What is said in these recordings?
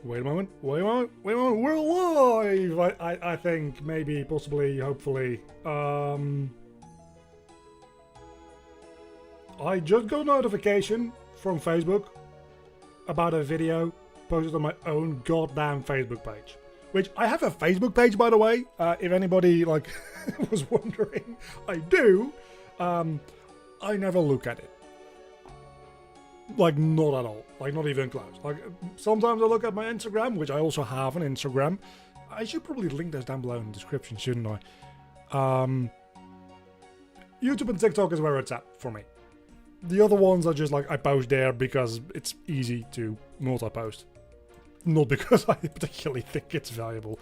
Wait a moment, wait a moment, wait a moment, we're live! I think, maybe, possibly, hopefully. I just got a notification from Facebook about a video posted on my own goddamn Facebook page. Which, I have a Facebook page, by the way, if anybody, like, was wondering. I do. I never look at it. Like, not at all. Like, not even close. Like, sometimes I look at my Instagram, which I also have an Instagram. I should probably link those down below in the description, shouldn't I? YouTube and TikTok is where it's at for me. The other ones are just like, I post there because it's easy to multi-post. Not because I particularly think it's valuable.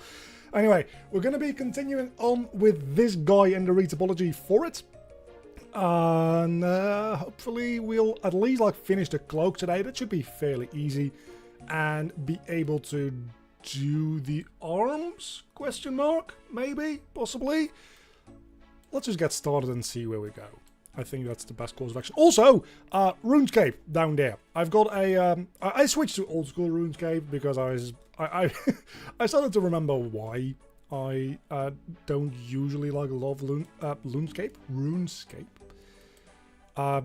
Anyway, we're going to be continuing on with this guy and the retopology for it. And hopefully we'll at least like finish the cloak today. That should be fairly easy. And be able to do the arms? Question mark? Maybe? Possibly? Let's just get started and see where we go. I think that's the best course of action. Also, RuneScape down there. I've got a... I switched to old school RuneScape because I started to remember why I don't usually like love RuneScape.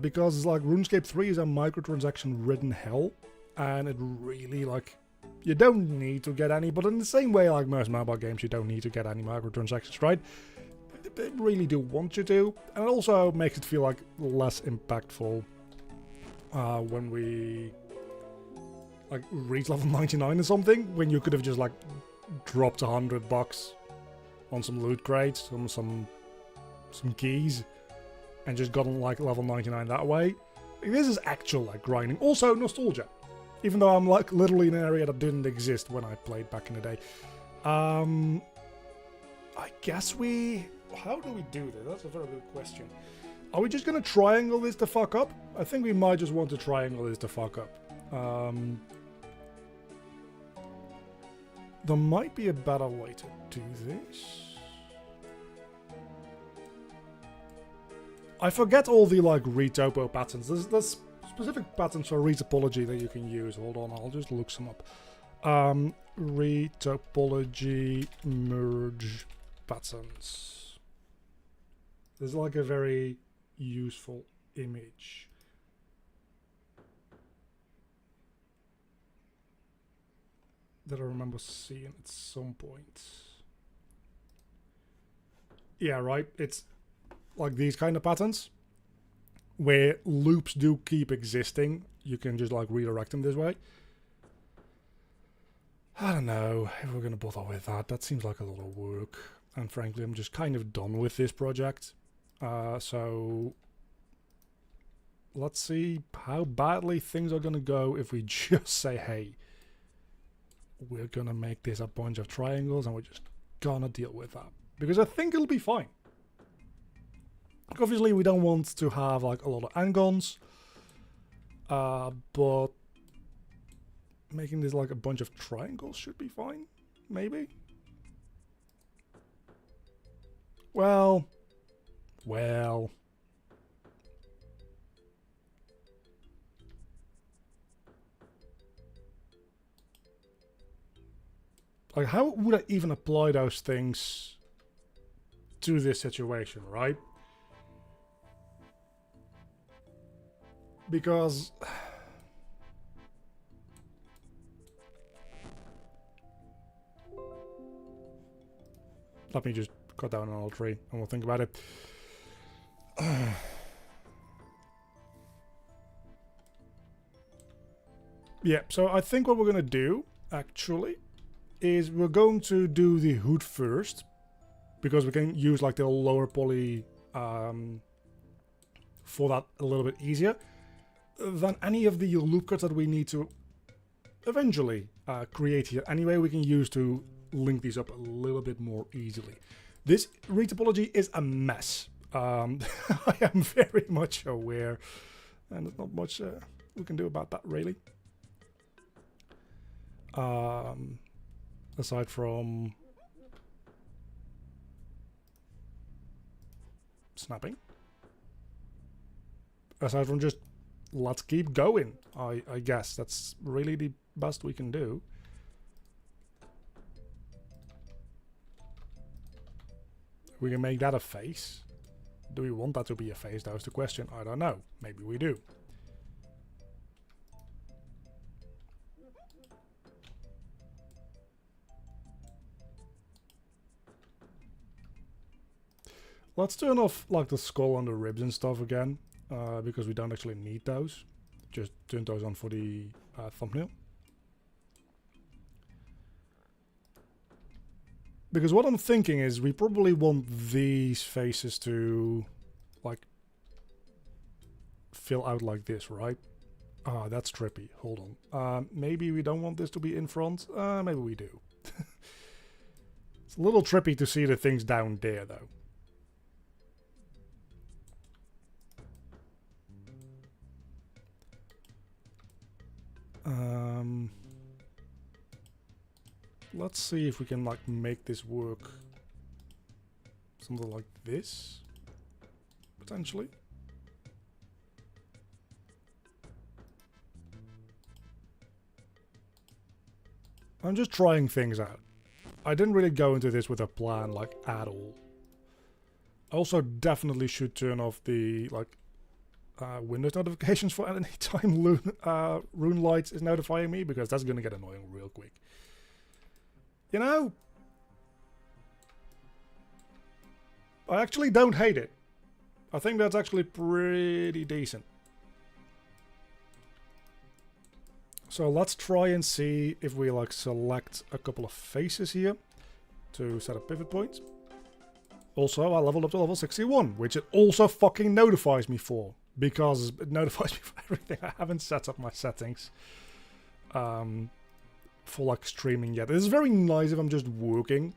Because like RuneScape 3 is a microtransaction ridden hell, and it really like you don't need to get any, but in the same way like most mobile games you don't need to get any microtransactions, right? They really do want you to, and it also makes it feel like less impactful when we like reach level 99 or something, when you could have just like dropped $100 on some loot crates, some keys, and just gotten like level 99 that way. Like, this is actual like grinding. Also nostalgia, even though I'm like literally in an area that didn't exist when I played back in the day. I guess how do we do this? That's a very good question. Are we just gonna triangle this the fuck up? I think we might just want to triangle this the fuck up. There might be a better way to do this. I forget all the like retopo patterns. There's specific patterns for retopology that you can use. Hold on, I'll just look some up. Retopology merge patterns. There's like a very useful image. That I remember seeing at some point. Yeah, right. It's like these kind of patterns where loops do keep existing. You can just like redirect them this way. I don't know if we're gonna bother with that. That seems like a lot of work. And frankly, I'm just kind of done with this project. So let's see how badly things are gonna go if we just say, hey, we're gonna make this a bunch of triangles and we're just gonna deal with that. Because I think it'll be fine. Obviously, we don't want to have like a lot of angons, but making this like a bunch of triangles should be fine, maybe? Well. Like, how would I even apply those things to this situation, right? Because let me just cut down another tree and we'll think about it. Yeah, so I think what we're gonna do actually is we're going to do the hood first, because we can use like the lower poly for that a little bit easier than any of the loop cuts that we need to eventually create here. Anyway, we can use to link these up a little bit more easily. This retopology is a mess. I am very much aware, and there's not much we can do about that really. Aside from snapping. Aside from just let's keep going. I guess that's really the best we can do. We can make that a face. Do we want that to be a face? That was the question. I don't know. Maybe we do. Let's turn off like the skull and the ribs and stuff again, because we don't actually need those. Just turn those on for the thumbnail. Because what I'm thinking is we probably want these faces to like fill out like this, right? Ah, that's trippy. Hold on. Maybe we don't want this to be in front. Maybe we do. It's a little trippy to see the things down there though. Let's see if we can like make this work. Something like this, potentially. I'm just trying things out. I didn't really go into this with a plan like at all. I also definitely should turn off the like Windows notifications for any time Rune Lights is notifying me, because that's gonna get annoying real quick. You know, I actually don't hate it. I think that's actually pretty decent. So let's try and see if we like select a couple of faces here to set up pivot points. Also, I leveled up to level 61, which it also fucking notifies me for, because it notifies me for everything. I haven't set up my settings for like streaming yet. It's very nice if I'm just working,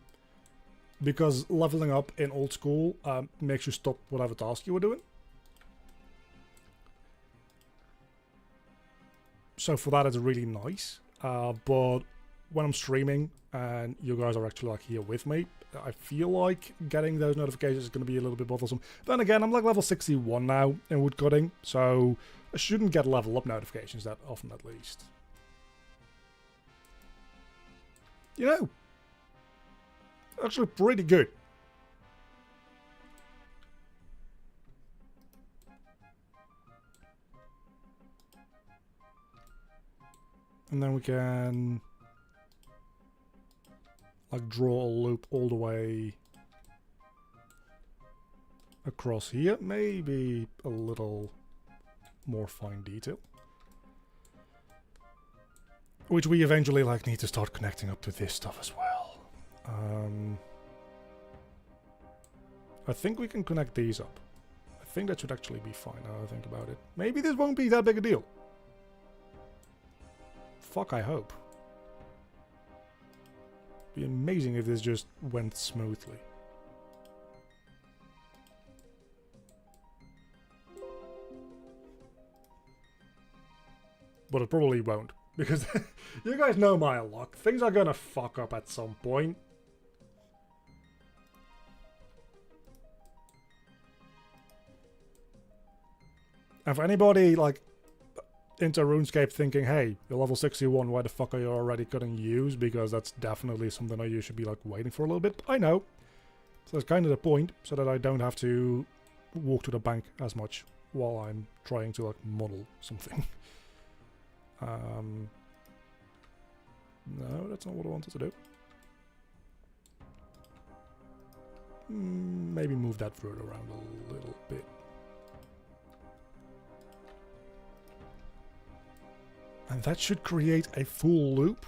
because leveling up in old school makes you stop whatever task you were doing. So for that it's really nice, but when I'm streaming and you guys are actually like here with me, I feel like getting those notifications is going to be a little bit bothersome. Then again, I'm like level 61 now in woodcutting, so I shouldn't get level up notifications that often at least. You know, actually pretty good. And then we can like draw a loop all the way across here. Maybe a little more fine detail, which we eventually like need to start connecting up to this stuff as well. I think we can connect these up. I think that should actually be fine now I think about it. Maybe this won't be that big a deal. Fuck, I hope. Be amazing if this just went smoothly. But it probably won't, because you guys know my luck. Things are gonna fuck up at some point. And for anybody like into RuneScape thinking, hey, you're level 61, why the fuck are you already cutting use? Because that's definitely something that you should be like waiting for a little bit. I know. So that's kind of the point, so that I don't have to walk to the bank as much while I'm trying to like model something. No, that's not what I wanted to do. Maybe move that further around a little bit. And that should create a full loop.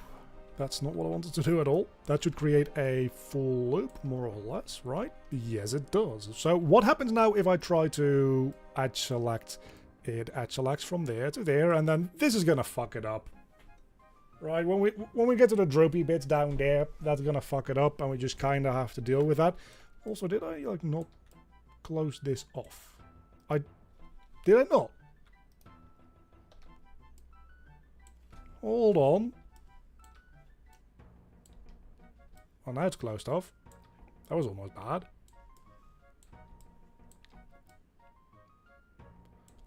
That's not what I wanted to do at all. That should create a full loop, more or less, right? Yes, it does. So what happens now if I try to edge select? It edge selects from there to there, and then this is gonna fuck it up. Right, when we get to the droopy bits down there, that's gonna fuck it up, and we just kind of have to deal with that. Also, did I like not close this off? Did I not? Hold on. Well, now it's closed off. That was almost bad.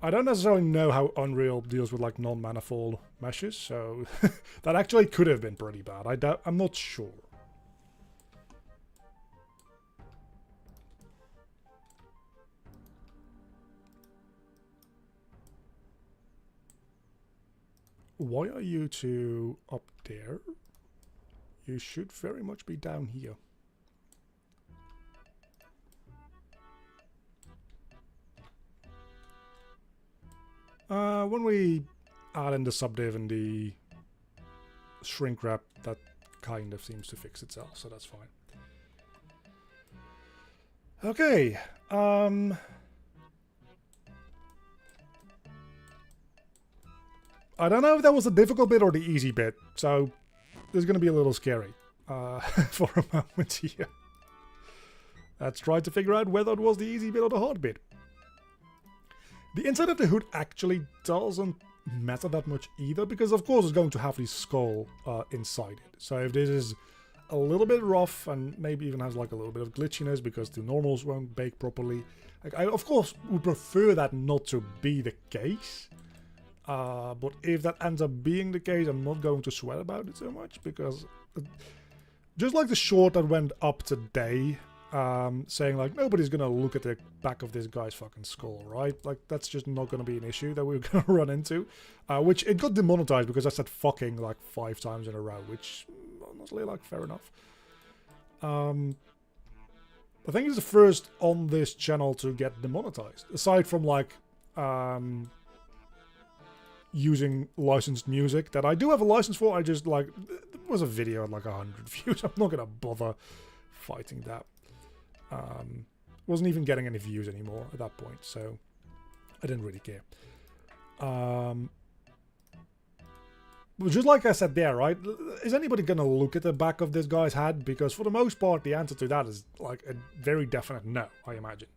I don't necessarily know how Unreal deals with like non-manifold meshes, so that actually could have been pretty bad. I'm not sure. why are you two up there? You should very much be down here. When we add in the subdiv and the shrink wrap, that kind of seems to fix itself, so that's fine. Okay, I don't know if that was the difficult bit or the easy bit, so this is going to be a little scary for a moment here. Let's try to figure out whether it was the easy bit or the hard bit. The inside of the hood actually doesn't matter that much either, because of course it's going to have the skull inside it. So if this is a little bit rough and maybe even has like a little bit of glitchiness because the normals won't bake properly, like, I of course would prefer that not to be the case. But if that ends up being the case, I'm not going to sweat about it so much, because just like the short that went up today, saying like nobody's gonna look at the back of this guy's fucking skull, right? Like that's just not gonna be an issue that we're gonna run into, which it got demonetized because I said fucking like 5 times in a row, which honestly, like, fair enough. I think it's the first on this channel to get demonetized, aside from like using licensed music that I do have a license for. I just, like, there was a video at like 100 views. I'm not gonna bother fighting that. Wasn't even getting any views anymore at that point, so I didn't really care. But just like I said there, right? Is anybody gonna look at the back of this guy's head? Because for the most part, the answer to that is like a very definite no, I imagine.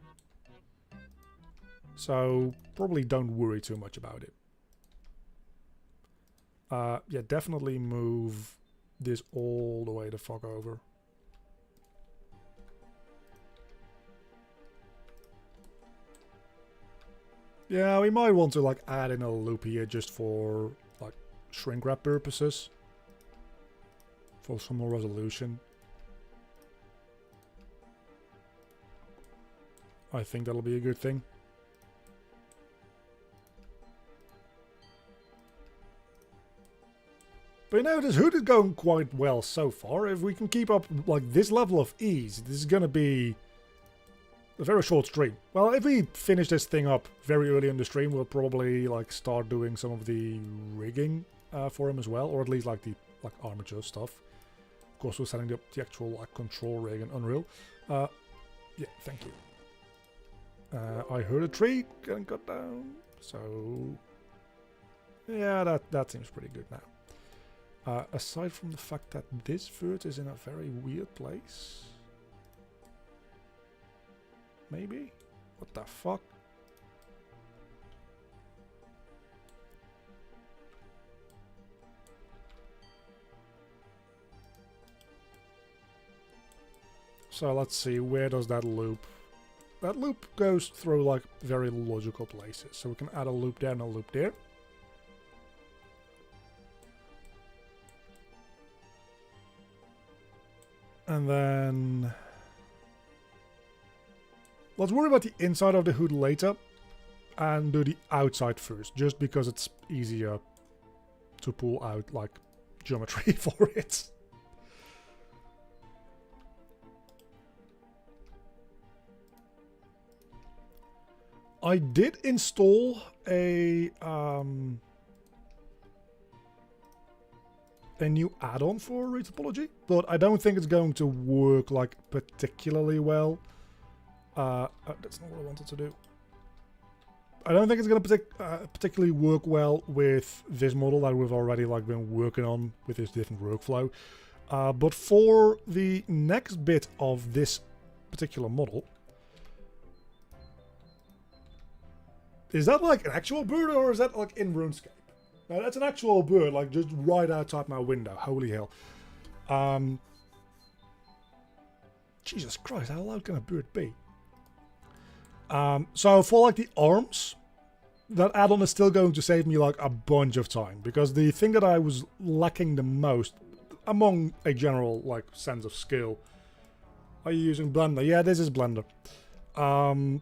So probably don't worry too much about it. Yeah, definitely move this all the way the fuck over. Yeah, we might want to like add in a loop here just for like shrink wrap purposes. For some more resolution. I think that'll be a good thing. But you know, this hood is going quite well so far. If we can keep up like this level of ease, this is going to be a very short stream. Well, if we finish this thing up very early in the stream, we'll probably like start doing some of the rigging for him as well, or at least like the armature stuff. Of course, we're setting up the actual like control rig in Unreal. Yeah, thank you. I heard a tree getting cut down, so yeah, that seems pretty good now. Aside from the fact that this vert is in a very weird place. Maybe? What the fuck? So let's see, where does that loop? That loop goes through like very logical places. So we can add a loop there and a loop there. And then let's worry about the inside of the hood later and do the outside first, just because it's easier to pull out like geometry for it. I did install a new add-on for Retopology, but I don't think it's going to work like particularly well. That's not what I wanted to do. I don't think it's going to particularly work well with this model that we've already like been working on with this different workflow. But for the next bit of this particular model, is that like an actual bird or is that like in RuneScape? No, that's an actual bird, like just right outside my window. Holy hell. Jesus Christ, how loud can a bird be? So for like the arms, that add-on is still going to save me like a bunch of time, because the thing that I was lacking the most among a general like sense of skill. Are you using Blender? Yeah, this is Blender. I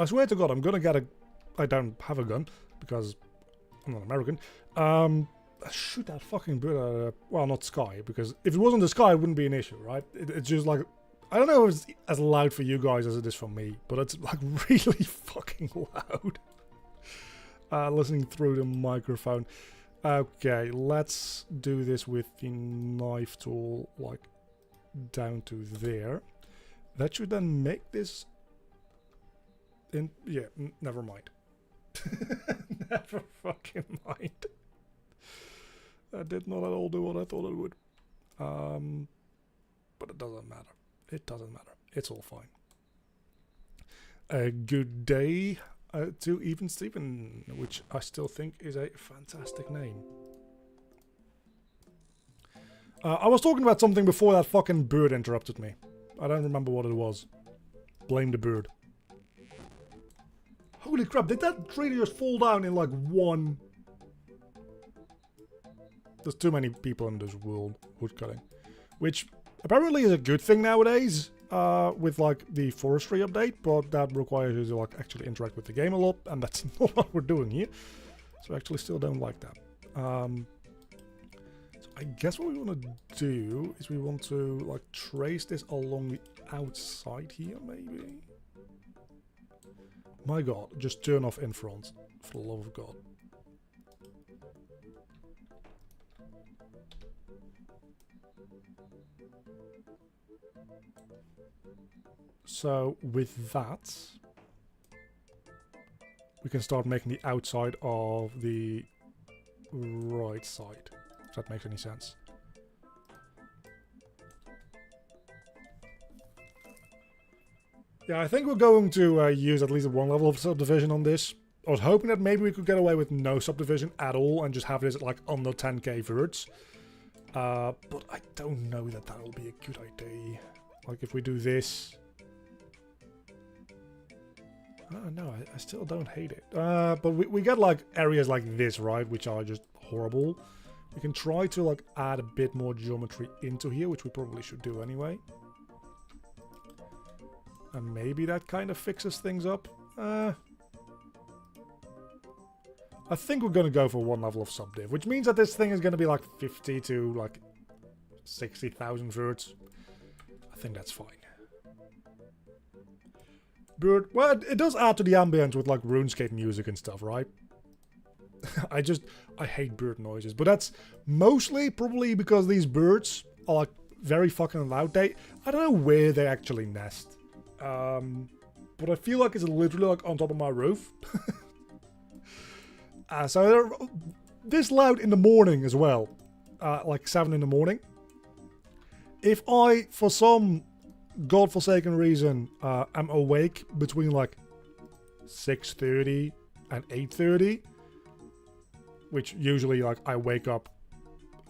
swear to God, I'm gonna get a... I don't have a gun, because I'm not American. Shoot that fucking bird out of the, well, not sky, because if it wasn't the sky, it wouldn't be an issue, right? It's just like, I don't know if it's as loud for you guys as it is for me, but it's like really fucking loud. Listening through the microphone. Okay, let's do this with the knife tool, like, down to there. That should then make this... yeah, never mind. Never fucking mind. That did not at all do what I thought it would. But it doesn't matter. It doesn't matter. It's all fine. A good day to Even Steven, which I still think is a fantastic name. I was talking about something before that fucking bird interrupted me. I don't remember what it was. Blame the bird. Holy crap, did that tree just fall down in like one... There's too many people in this world woodcutting. Which apparently is a good thing nowadays, with like the forestry update, but that requires you to like actually interact with the game a lot, and that's not what we're doing here. So I actually still don't like that. So I guess what we want to do is we want to like trace this along the outside here, maybe? My god, just turn off in front, for the love of God. So with that, we can start making the outside of the right side, if that makes any sense. Yeah, I think we're going to use at least one level of subdivision on this. I was hoping that maybe we could get away with no subdivision at all and just have this at like under 10k verts. But I don't know that that'll be a good idea. Like if we do this... no, I still don't hate it. But we get like areas like this, right, which are just horrible. We can try to like add a bit more geometry into here, which we probably should do anyway. And maybe that kind of fixes things up. I think we're going to go for one level of subdiv, which means that this thing is going to be like 50 to like 60,000 verts. I think that's fine. Bird, well, it does add to the ambience with like RuneScape music and stuff, right? I hate bird noises, but that's mostly probably because these birds are like very fucking loud. I don't know where they actually nest. But I feel like it's literally like on top of my roof. So they're this loud in the morning as well. Like 7 in the morning. If I, for some godforsaken reason, am awake between like 6:30 and 8:30, which usually like I wake up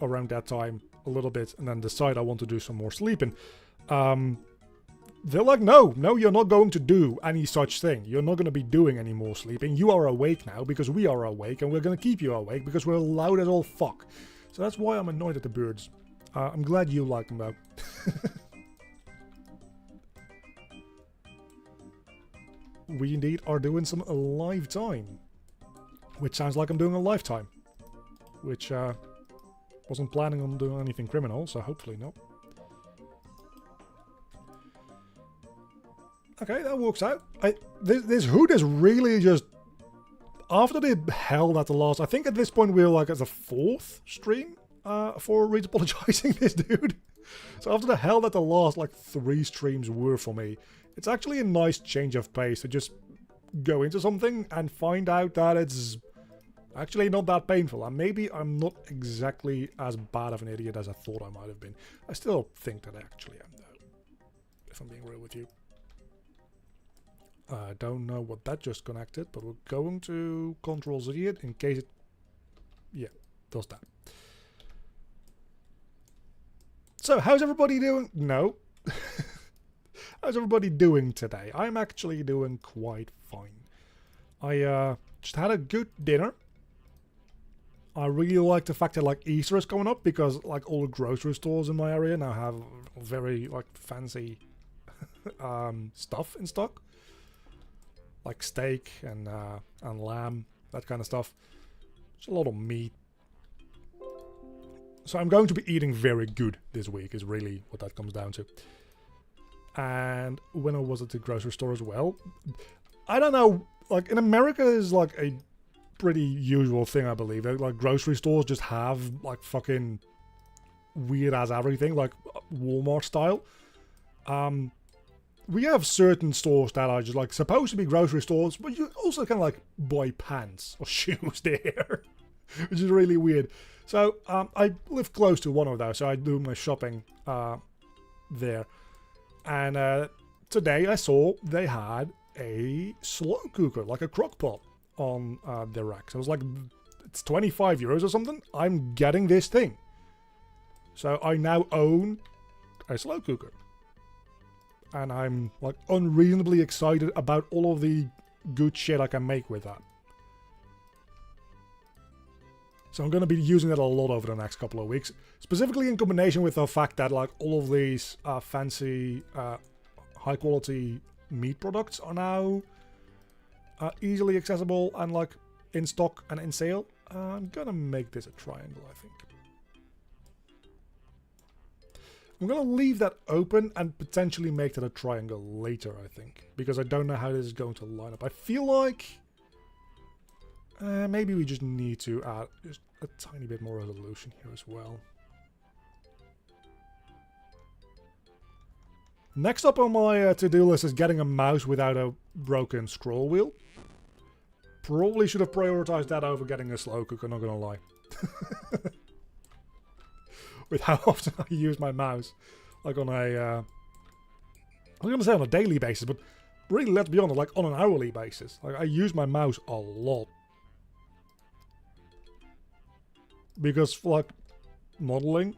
around that time a little bit and then decide I want to do some more sleeping. They're like, no, you're not going to do any such thing. You're not going to be doing any more sleeping. You are awake now because we are awake, and we're going to keep you awake because we're loud as all fuck. So that's why I'm annoyed at the birds. I'm glad you like them though. We indeed are doing some live time, which sounds like I'm doing a lifetime, which wasn't planning on doing anything criminal, so hopefully not. Okay, that works out. This hood is really just... After the hell that the last... I think at this point we're like at the 4th stream for retopologizing this dude. So after the hell that the last like 3 streams were for me, it's actually a nice change of pace to just go into something and find out that it's actually not that painful. And maybe I'm not exactly as bad of an idiot as I thought I might have been. I still think that I actually am though, if I'm being real with you. I don't know what that just connected, but we're going to Control Z it in case it... Yeah, does that. So, how's everybody doing? No. How's everybody doing today? I'm actually doing quite fine. I just had a good dinner. I really like the fact that like Easter is coming up because like all the grocery stores in my area now have very like fancy stuff in stock. Like steak and lamb, that kind of stuff. It's a lot of meat. So I'm going to be eating very good this week is really what that comes down to. And when I was at the grocery store as well, I don't know, like in America is like a pretty usual thing, I believe. Like grocery stores just have like fucking weird as everything, like Walmart style. We have certain stores that are just like supposed to be grocery stores, but you also can like buy pants or shoes there, which is really weird. So I live close to one of those, so I do my shopping there. And today I saw they had a slow cooker, like a crock pot, on their racks. I was like, it's 25 euros or something. I'm getting this thing. So I now own a slow cooker. And I'm like unreasonably excited about all of the good shit I can make with that. So I'm going to be using that a lot over the next couple of weeks. Specifically in combination with the fact that like all of these fancy high quality meat products are now easily accessible and like in stock and in sale. I'm going to make this a triangle, I think. I'm going to leave that open and potentially make that a triangle later, I think. Because I don't know how this is going to line up. I feel like maybe we just need to add just a tiny bit more resolution here as well. Next up on my to-do list is getting a mouse without a broken scroll wheel. Probably should have prioritized that over getting a slow cooker, not gonna lie. With how often I use my mouse. Like on a... I was gonna say on a daily basis, but really, let's be honest, like on an hourly basis. Like I use my mouse a lot. Because for like modeling,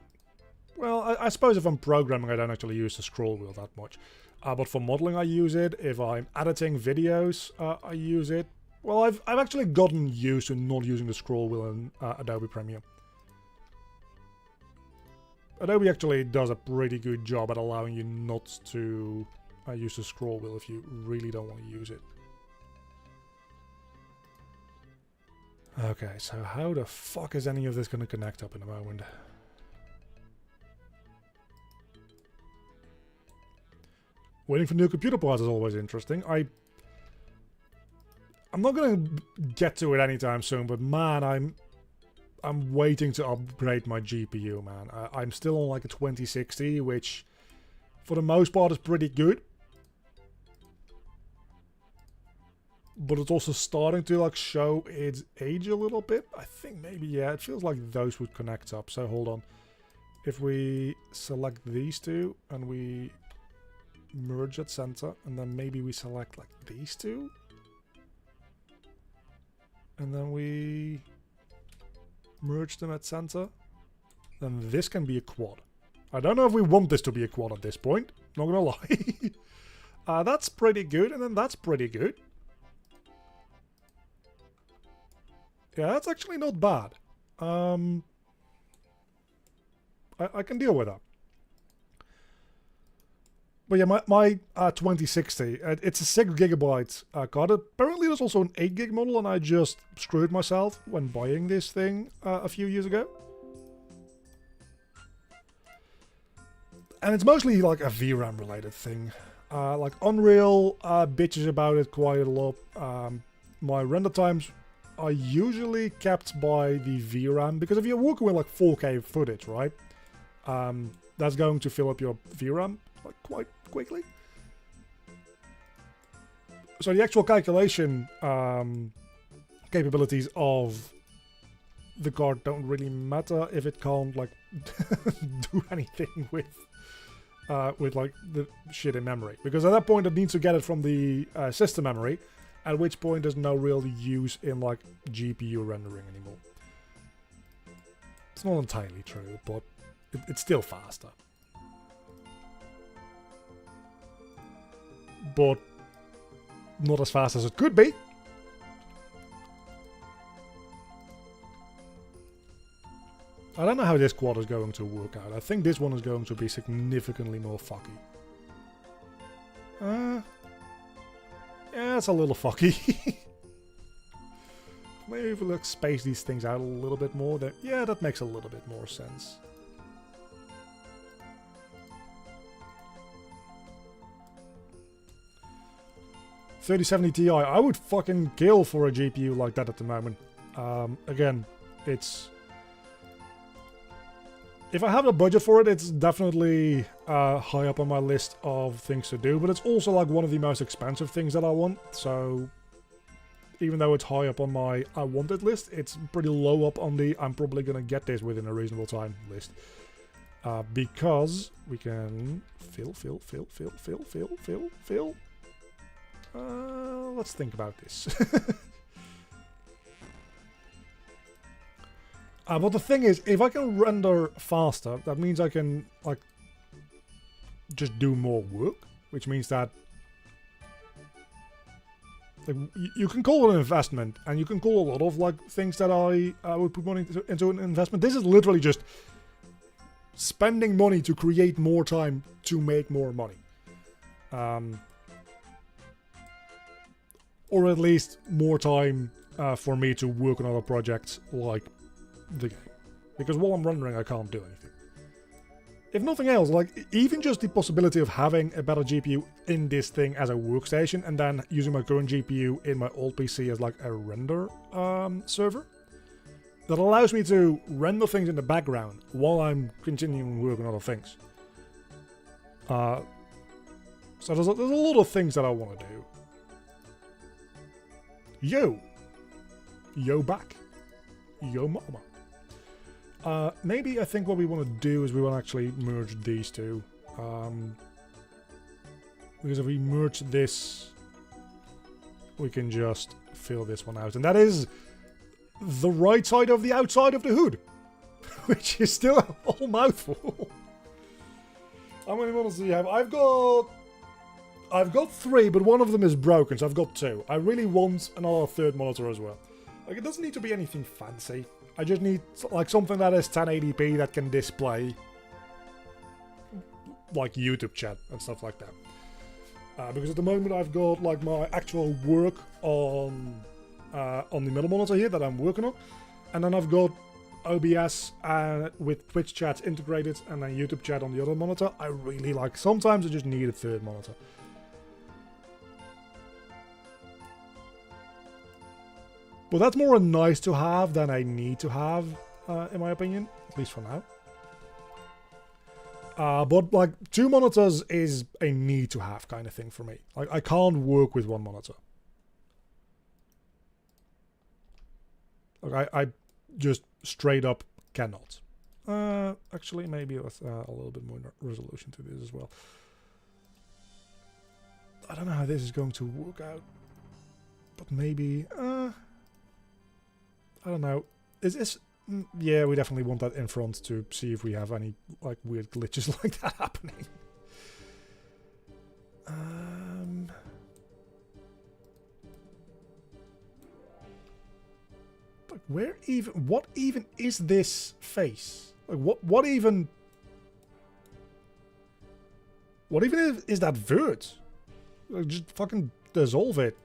well, I suppose if I'm programming I don't actually use the scroll wheel that much. But for modeling I use it. If I'm editing videos I use it. Well, I've actually gotten used to not using the scroll wheel in Adobe Premiere. Adobe actually does a pretty good job at allowing you not to use the scroll wheel if you really don't want to use it. Okay, so how the fuck is any of this going to connect up in a moment? Waiting for new computer parts is always interesting. I'm not going to get to it anytime soon, but man, I'm waiting to upgrade my GPU, man. I'm still on like a 2060, which for the most part is pretty good. But it's also starting to like show its age a little bit. I think maybe, yeah, it feels like those would connect up. So hold on. If we select these two and we merge at center, and then maybe we select like these two. And then we merge them at center. Then this can be a quad. I don't know if we want this to be a quad at this point. Not gonna lie. That's pretty good, and then that's pretty good. Yeah, that's actually not bad. I can deal with that. But yeah, my 2060, it's a 6 gigabyte card. Apparently there's also an 8 gig model, and I just screwed myself when buying this thing a few years ago. And it's mostly like a VRAM related thing. Like Unreal bitches about it quite a lot. My render times are usually kept by the VRAM, because if you're working with like 4K footage, right, that's going to fill up your VRAM like quite quickly. So the actual calculation capabilities of the card don't really matter if it can't like do anything with like the shit in memory, because at that point it needs to get it from the system memory, at which point there's no real use in like GPU rendering anymore. It's not entirely true, but it's still faster. But not as fast as it could be. I don't know how this quad is going to work out. I think this one is going to be significantly more fucky. Yeah, it's a little fucky. Maybe if we like space these things out a little bit more, then yeah, that makes a little bit more sense. $3070 Ti, I would fucking kill for a GPU like that at the moment. Again, it's... If I have a budget for it, it's definitely high up on my list of things to do, but it's also like one of the most expensive things that I want, so even though it's high up on my I want it list, it's pretty low up on the I'm probably gonna get this within a reasonable time list. Because we can fill. Let's think about this. But the thing is, if I can render faster, that means I can, like, just do more work. Which means that, like, you can call it an investment, and you can call a lot of, like, things that I would put money into an investment. This is literally just spending money to create more time to make more money. Or at least more time for me to work on other projects like the game. Because while I'm rendering, I can't do anything. If nothing else, like, even just the possibility of having a better GPU in this thing as a workstation and then using my current GPU in my old PC as like a render server, that allows me to render things in the background while I'm continuing work on other things. So there's a lot of things that I want to do. Yo back. Yo mama. Maybe I think what we want to do is we want to actually merge these two. Because if we merge this, we can just fill this one out. And that is the right side of the outside of the hood. Which is still a whole mouthful. How many models do you have? I've got 3, but one of them is broken, so I've got 2. I really want another third monitor as well. Like, it doesn't need to be anything fancy. I just need, like, something that is 1080p that can display, like, YouTube chat and stuff like that. Because at the moment I've got, like, my actual work on the middle monitor here that I'm working on. And then I've got OBS with Twitch chat integrated and then YouTube chat on the other monitor. I really like, sometimes I just need a third monitor. But that's more a nice to have than a need to have, in my opinion. At least for now. But like 2 monitors is a need to have kind of thing for me. Like, I can't work with 1 monitor. Like, I just straight up cannot. Actually, maybe with a little bit more resolution to this as well. I don't know how this is going to work out. But maybe... I don't know. Is this... Yeah, we definitely want that in front to see if we have any, like, weird glitches like that happening. Like, where even... What even is this face? Like, what even... What even is that vert? Like, just fucking dissolve it.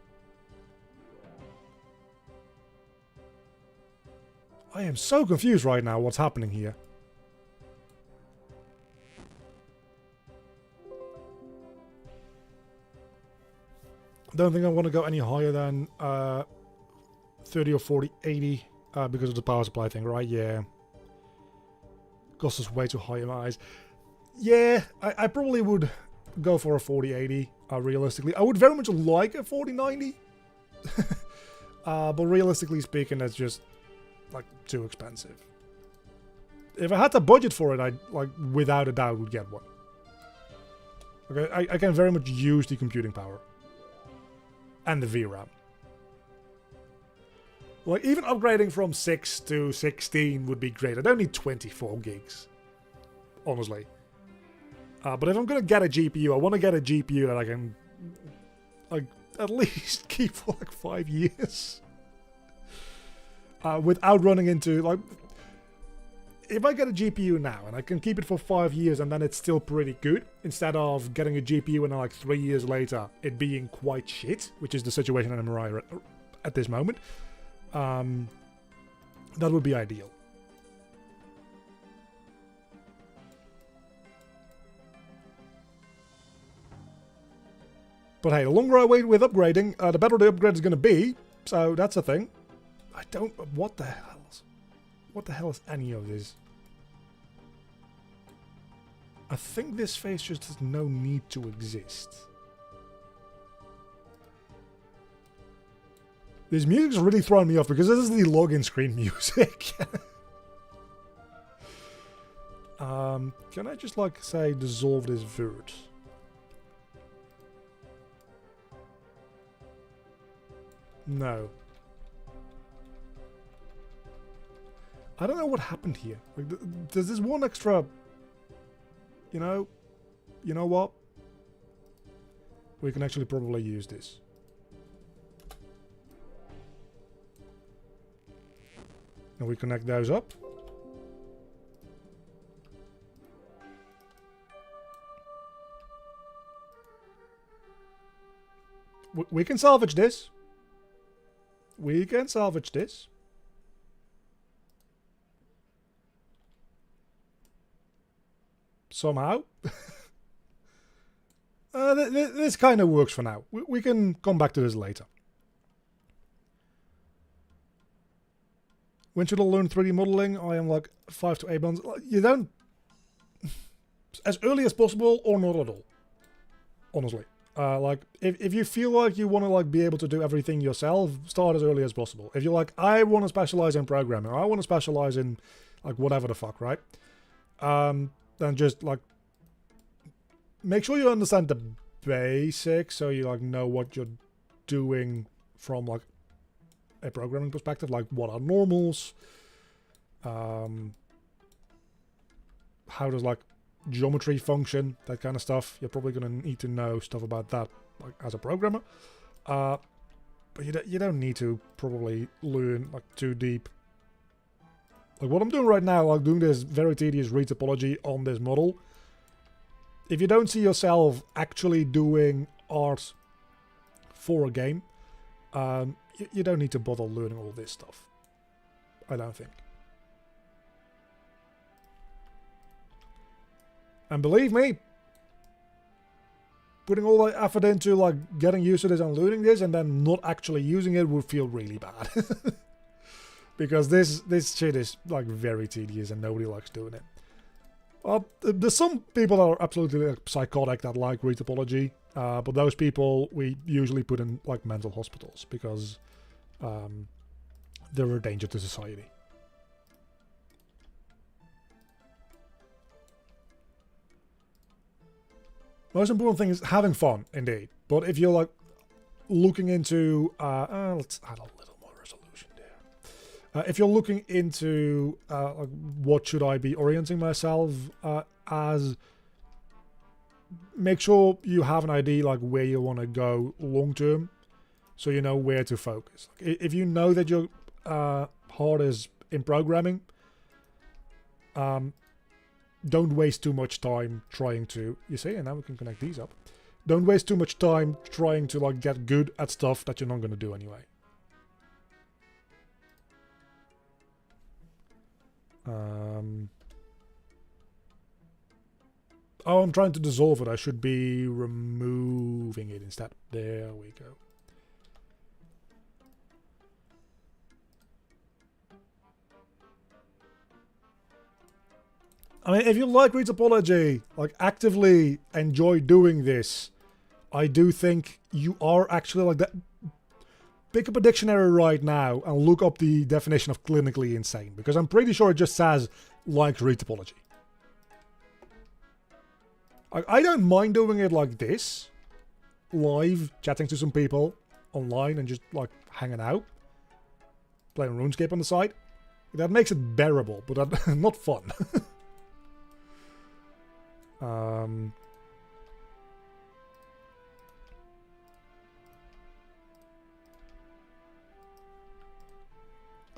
I am so confused right now what's happening here. I don't think I want to go any higher than 30 or 40, 80 because of the power supply thing, right? Yeah. Cost us way too high in my eyes. Yeah, I probably would go for a 4080 realistically. I would very much like a 4090. But realistically speaking, that's just like too expensive. If I had the budget for it, I like without a doubt would get one. Okay, I can very much use the computing power and the VRAM. Like even upgrading from 6 to 16 would be great. I don't need 24 gigs, honestly. But if I'm gonna get a GPU, I want to get a GPU that I can like at least keep for like 5 years. Without running into, like, if I get a GPU now and I can keep it for 5 years and then it's still pretty good, instead of getting a GPU and then like 3 years later it being quite shit, which is the situation I'm in at this moment, That would be ideal. But hey, the longer I wait with upgrading, the better the upgrade is going to be. So that's a thing. I don't... What the hell is any of this? I think this phase just has no need to exist. This music's really throwing me off because this is the login screen music. Can I just, like, say, dissolve this vert? No. I don't know what happened here. Like, there's this one extra... You know what? We can actually probably use this. And we connect those up. We can salvage this. We can salvage this. Somehow. This kind of works for now. We can come back to this later. When should I learn 3D modeling? I am like 5 to 8 months. You don't... As early as possible or not at all. Honestly. Like, if you feel like you want to like be able to do everything yourself, start as early as possible. If you're like, I want to specialize in programming, or I want to specialize in like whatever the fuck, right? Then just like make sure you understand the basics, so you like know what you're doing from like a programming perspective, like what are normals, how does like geometry function, that kind of stuff. You're probably going to need to know stuff about that like as a programmer, but you don't need to probably learn like too deep. Like what I'm doing right now, like doing this very tedious retopology on this model. If you don't see yourself actually doing art for a game, you don't need to bother learning all this stuff. I don't think. And believe me, putting all that effort into like getting used to this and learning this and then not actually using it would feel really bad. Because this shit is like very tedious and nobody likes doing it. Well, there's some people that are absolutely like, psychotic that like retopology, but those people we usually put in like mental hospitals because they're a danger to society. Most important thing is having fun, indeed. But if you're like looking into, let's add a little more resolution there. If you're looking into like what should I be orienting myself as, make sure you have an idea like where you want to go long term, so you know where to focus. If you know that your heart is in programming, don't waste too much time trying to, you see, and now we can connect these up. Don't waste too much time trying to like get good at stuff that you're not going to do anyway. Oh, I'm trying to dissolve it. I should be removing it instead. There we go. I mean, if you like Retopology, like actively enjoy doing this, I do think you are actually like that. Pick up a dictionary right now and look up the definition of clinically insane, because I'm pretty sure it just says like Retopology. I don't mind doing it like this, live, chatting to some people online and just like hanging out, playing RuneScape on the side. That makes it bearable, but not fun.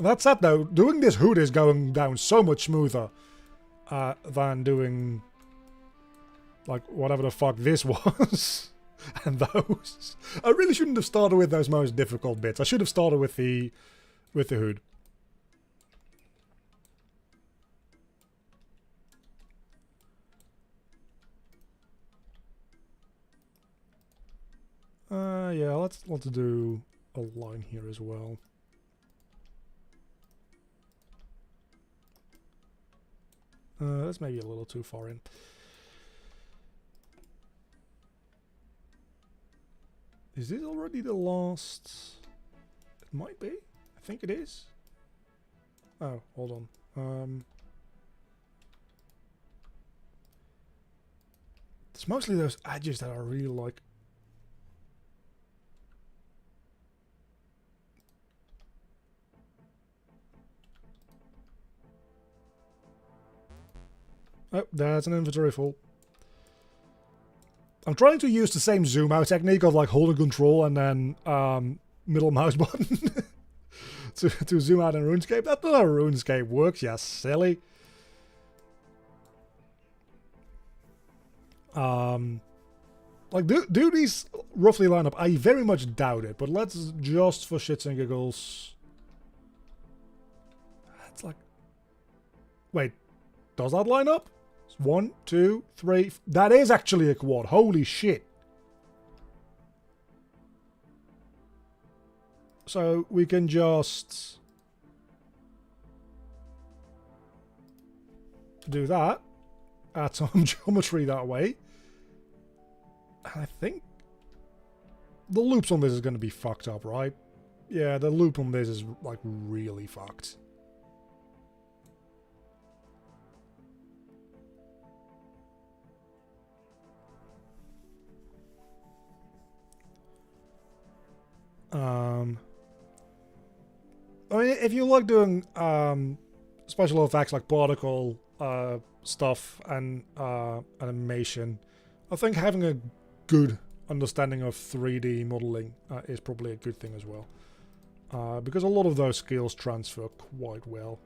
That said though, doing this hood is going down so much smoother than doing like whatever the fuck this was. And those. I really shouldn't have started with those most difficult bits. I should have started with the with the hood. Yeah, let's do a line here as well. That's maybe a little too far in. Is this already the last? It might be. I think it is. Oh, hold on. It's mostly those edges that I really like. Oh, that's an inventory full. I'm trying to use the same zoom out technique of like holding control and then middle mouse button to zoom out in RuneScape. That's not how RuneScape works, yeah, silly. Like, do these roughly line up? I very much doubt it, but let's just for shits and giggles. That's like... Wait, does that line up? 1, 2, 3... That is actually a quad. Holy shit. So we can just... do that. Add some geometry that way. I think the loops on this is going to be fucked up, right? Yeah, the loop on this is like really fucked. I mean, if you like doing special effects like particle stuff and animation, I think having a good understanding of 3D modeling is probably a good thing as well. Because a lot of those skills transfer quite well.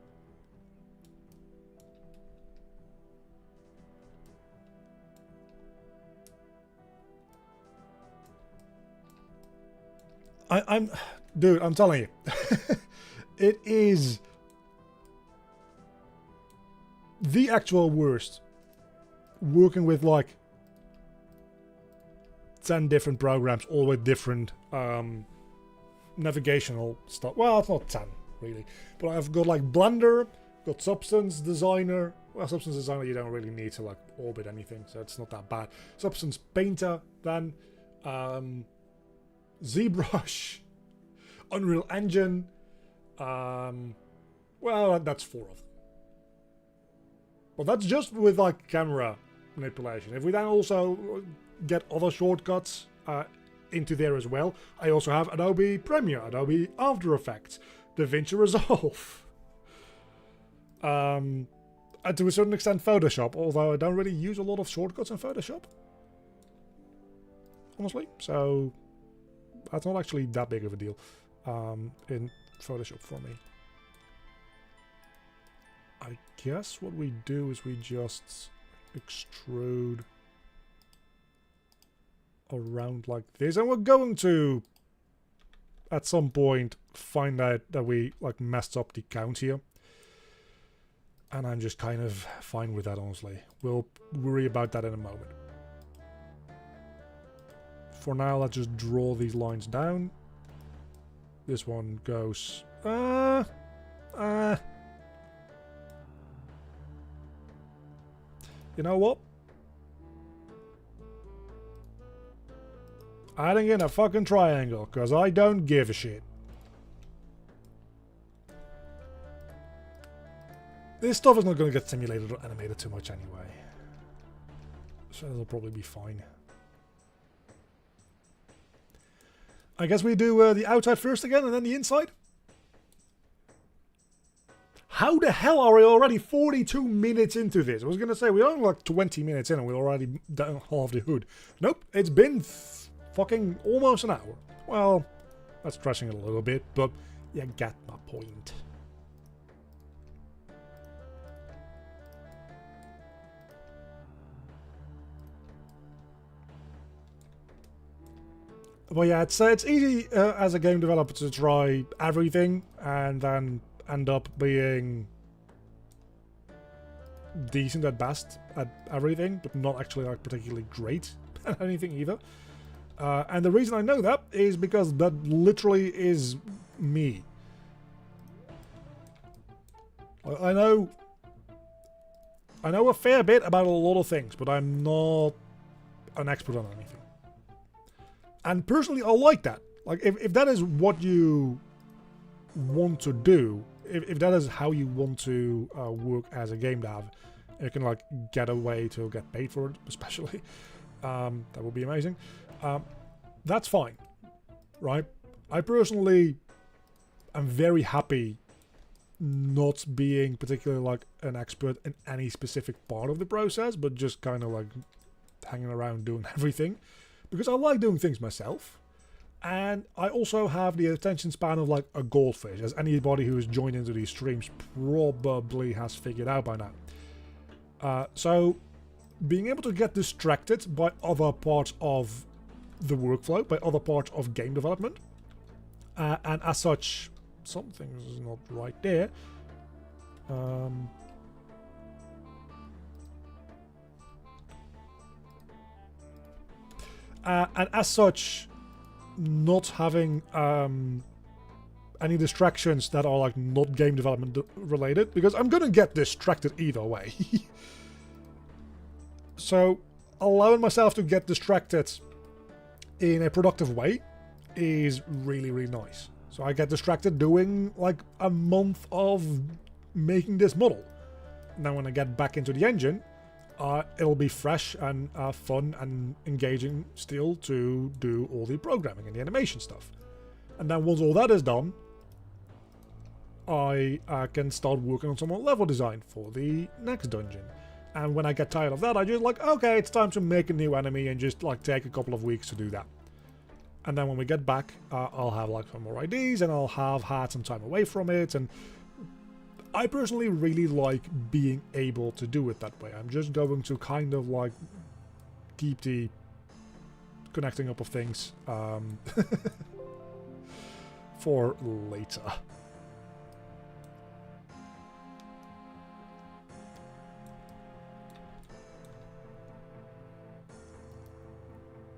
Dude, I'm telling you. It is the actual worst. Working with like 10 different programs, all with different navigational stuff. Well, it's not 10, really. But I've got like Blender, got Substance Designer. Well, Substance Designer you don't really need to like orbit anything, so it's not that bad. Substance Painter, then ZBrush, Unreal Engine. Well, that's 4 of them. But that's just with like camera manipulation. If we then also get other shortcuts into there as well, I also have Adobe Premiere, Adobe After Effects, DaVinci Resolve, and to a certain extent Photoshop, although I don't really use a lot of shortcuts in Photoshop, honestly, so that's not actually that big of a deal in Photoshop for me. I guess what we do is we just extrude around like this, and we're going to at some point find out that we like messed up the count here, and I'm just kind of fine with that, honestly. We'll worry about that in a moment. For now, let's just draw these lines down. This one goes you know what? Adding in a fucking triangle, because I don't give a shit. This stuff is not going to get simulated or animated too much anyway. So it'll probably be fine. I guess we do the outside first again and then the inside? How the hell are we already 42 minutes into this? I was going to say, we're only like 20 minutes in and we're already done half the hood. Nope, it's been fucking almost an hour. Well, that's stretching it a little bit, but you get my point. But yeah, it's easy as a game developer to try everything and then end up being decent at best at everything, but not actually like particularly great at anything either. And the reason I know that is because that literally is me. I know a fair bit about a lot of things, but I'm not an expert on anything. And personally, I like that. Like, if that is what you want to do, if that is how you want to work as a game dev, you can like get a way to get paid for it, especially. That would be amazing. That's fine, right? I personally am very happy not being particularly like an expert in any specific part of the process, but just kind of like hanging around doing everything, because I like doing things myself. And I also have the attention span of like a goldfish, as anybody who has joined into these streams probably has figured out by now. So being able to get distracted by other parts of the workflow, by other parts of game development, and as such, something's not right there. And as such, not having any distractions that are like not game development related, because I'm gonna get distracted either way. So allowing myself to get distracted in a productive way is really, really nice. So I get distracted doing like a month of making this model. Now when I get back into the engine, it'll be fresh and fun and engaging still to do all the programming and the animation stuff. And then once all that is done, I can start working on some more level design for the next dungeon. And when I get tired of that, I just like, okay, it's time to make a new enemy and just like take a couple of weeks to do that. And then when we get back, I'll have like some more ideas and I'll have had some time away from it. And I personally really like being able to do it that way. I'm just going to kind of like keep the connecting up of things for later.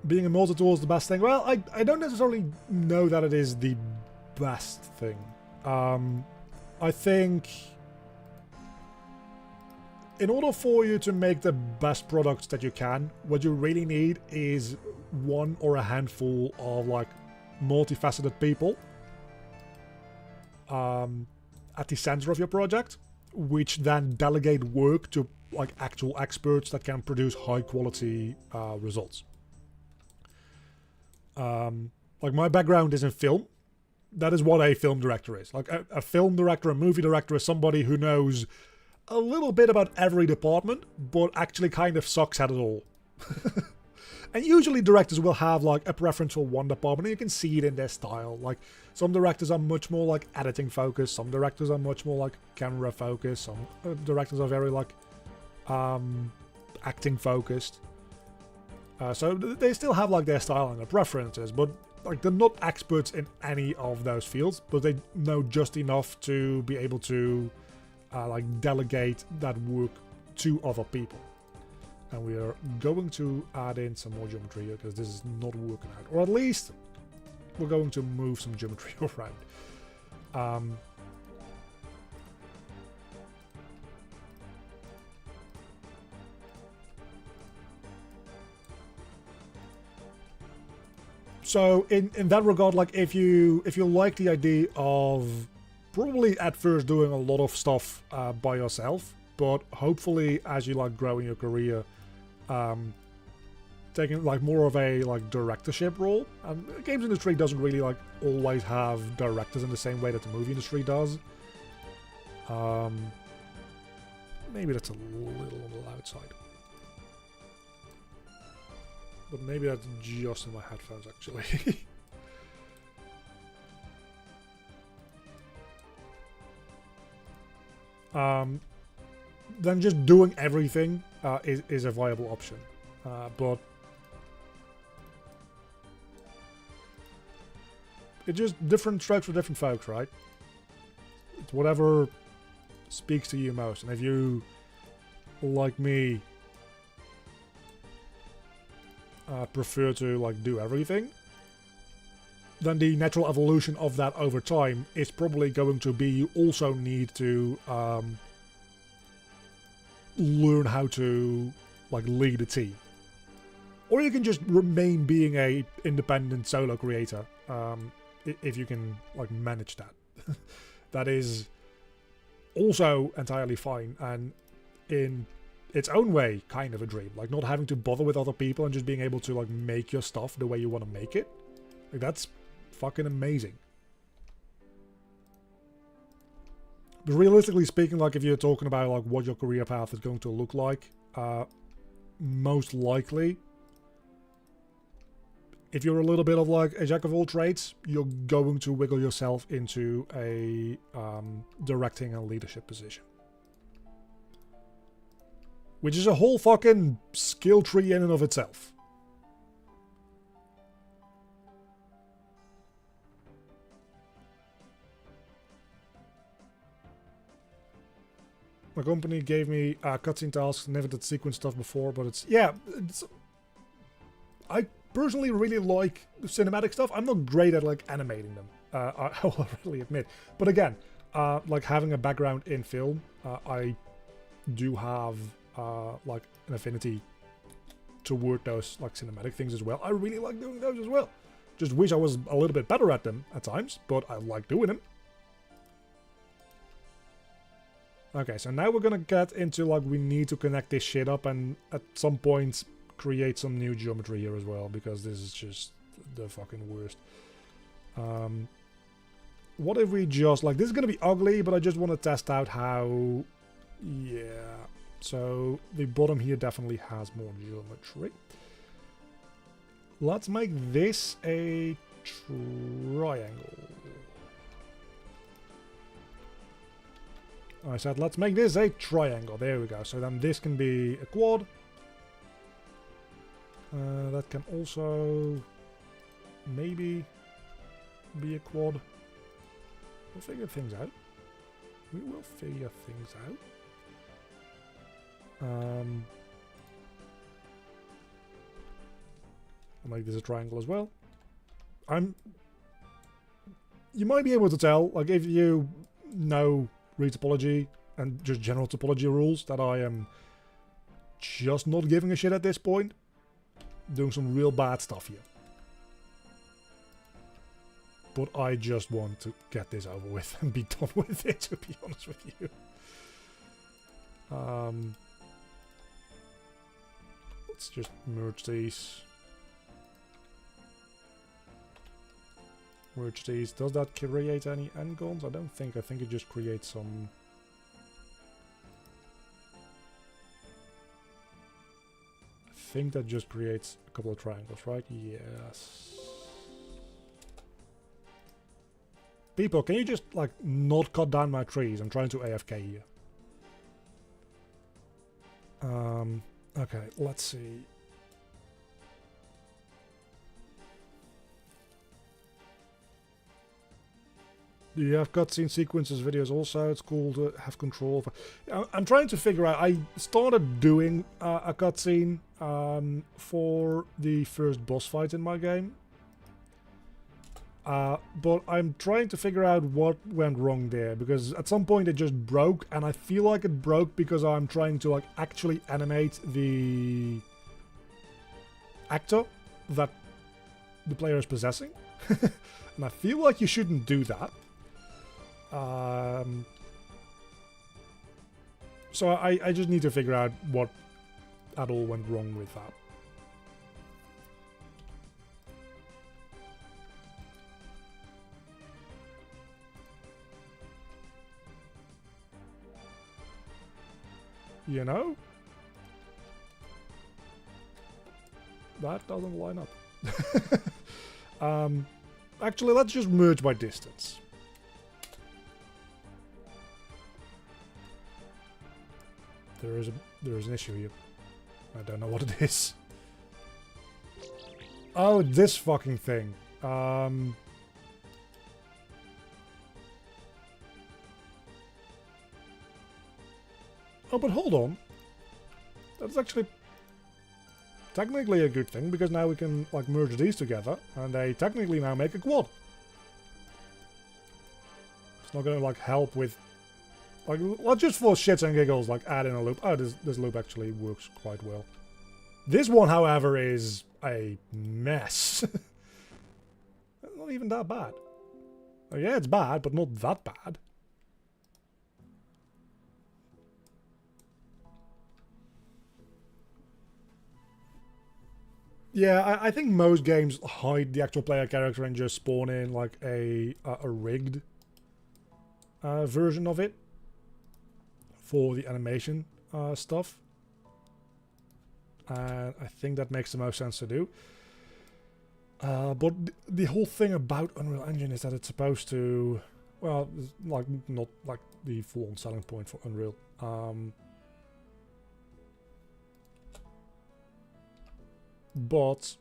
Being a multi-tool is the best thing. Well, I don't necessarily know that it is the best thing. I think in order for you to make the best products that you can, what you really need is one or a handful of like multifaceted people at the center of your project, which then delegate work to like actual experts that can produce high quality results. Like my background is in film. That is what a film director is. Like a film director, a movie director is somebody who knows a little bit about every department, but actually kind of sucks at it all. And usually directors will have like a preference for one department, and you can see it in their style. Like some directors are much more like editing focused, some directors are much more like camera focused, some directors are very like acting focused. So they still have like their style and their preferences, but like they're not experts in any of those fields, but they know just enough to be able to like delegate that work to other people. And we are going to add in some more geometry here because this is not working out, or at least we're going to move some geometry around. So in that regard, like if you like the idea of probably at first doing a lot of stuff by yourself, but hopefully as you like grow in your career, taking like more of a like directorship role. The games industry doesn't really like always have directors in the same way that the movie industry does. Maybe that's a little on the loud side. But maybe that's just in my headphones, actually. Then just doing everything is a viable option. But it's just different strokes for different folks, right? It's whatever speaks to you most. And if you, like me, prefer to like do everything, then the natural evolution of that over time is probably going to be you also need to learn how to like lead a team. Or you can just remain being a independent solo creator, if you can like manage that. That is also entirely fine, and in its own way kind of a dream. Like not having to bother with other people and just being able to like make your stuff the way you want to make it. Like that's fucking amazing. But realistically speaking, like if you're talking about like what your career path is going to look like, most likely, if you're a little bit of like a jack of all trades, you're going to wiggle yourself into a directing and leadership position. Which is a whole fucking skill tree in and of itself. My company gave me cutscene tasks, never did sequence stuff before, but it's... Yeah, I personally really like cinematic stuff. I'm not great at like animating them, I will really admit. But again, like having a background in film, I do have like an affinity toward those like cinematic things as well. I really like doing those as well. Just wish I was a little bit better at them at times, but I like doing them. Okay, so now we're gonna get into like we need to connect this shit up and at some point create some new geometry here as well, because this is just the fucking worst. What if we just like this is gonna be ugly, but I just want to test out how. Yeah, so the bottom here definitely has more geometry. Let's make this a triangle. I said let's make this a triangle. There we go. So then this can be a quad. That can also maybe be a quad. We'll figure things out. We will figure things out. I'll make this a triangle as well. You might be able to tell, like if you know Retopology and just general topology rules, that I am just not giving a shit at this point. Doing some real bad stuff here. But I just want to get this over with and be done with it, to be honest with you. Let's just merge these. Merge these. Does that create any n-gons? I don't think. I think it just creates some... I think that just creates a couple of triangles, right? Yes. People, can you just, like, not cut down my trees? I'm trying to AFK here. Okay, let's see. Do you have cutscene sequences videos also? It's cool to have control of. I'm trying to figure out. I started doing a cutscene for the first boss fight in my game. But I'm trying to figure out what went wrong there, because at some point it just broke, and I feel like it broke because I'm trying to like actually animate the actor that the player is possessing. And I feel like you shouldn't do that. So I just need to figure out what at all went wrong with that. You know? That doesn't line up. Actually, let's just merge by distance. There is an issue here. I don't know what it is. Oh, this fucking thing. Oh, but hold on. That's actually technically a good thing, because now we can like merge these together, and they technically now make a quad. It's not gonna like help with like, well, just for shits and giggles, like add in a loop. Oh, this loop actually works quite well. This one, however, is a mess. Not even that bad. Oh, yeah, it's bad, but not that bad. Yeah, I think most games hide the actual player character and just spawn in like a rigged version of it for the animation stuff. And I think that makes the most sense to do. But the whole thing about Unreal Engine is that it's supposed to, well, like not like the full-on selling point for Unreal. But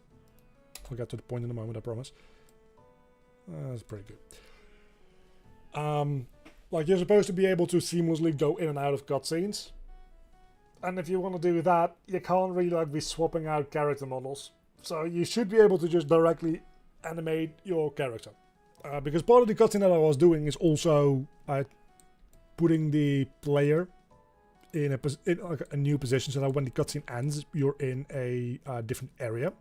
I'll get to the point in a moment, I promise. That's pretty good. Like, you're supposed to be able to seamlessly go in and out of cutscenes. And if you want to do that, you can't really like be swapping out character models. So you should be able to just directly animate your character. Because part of the cutscene that I was doing is also putting the player in like a new position, so that when the cutscene ends, you're in a different area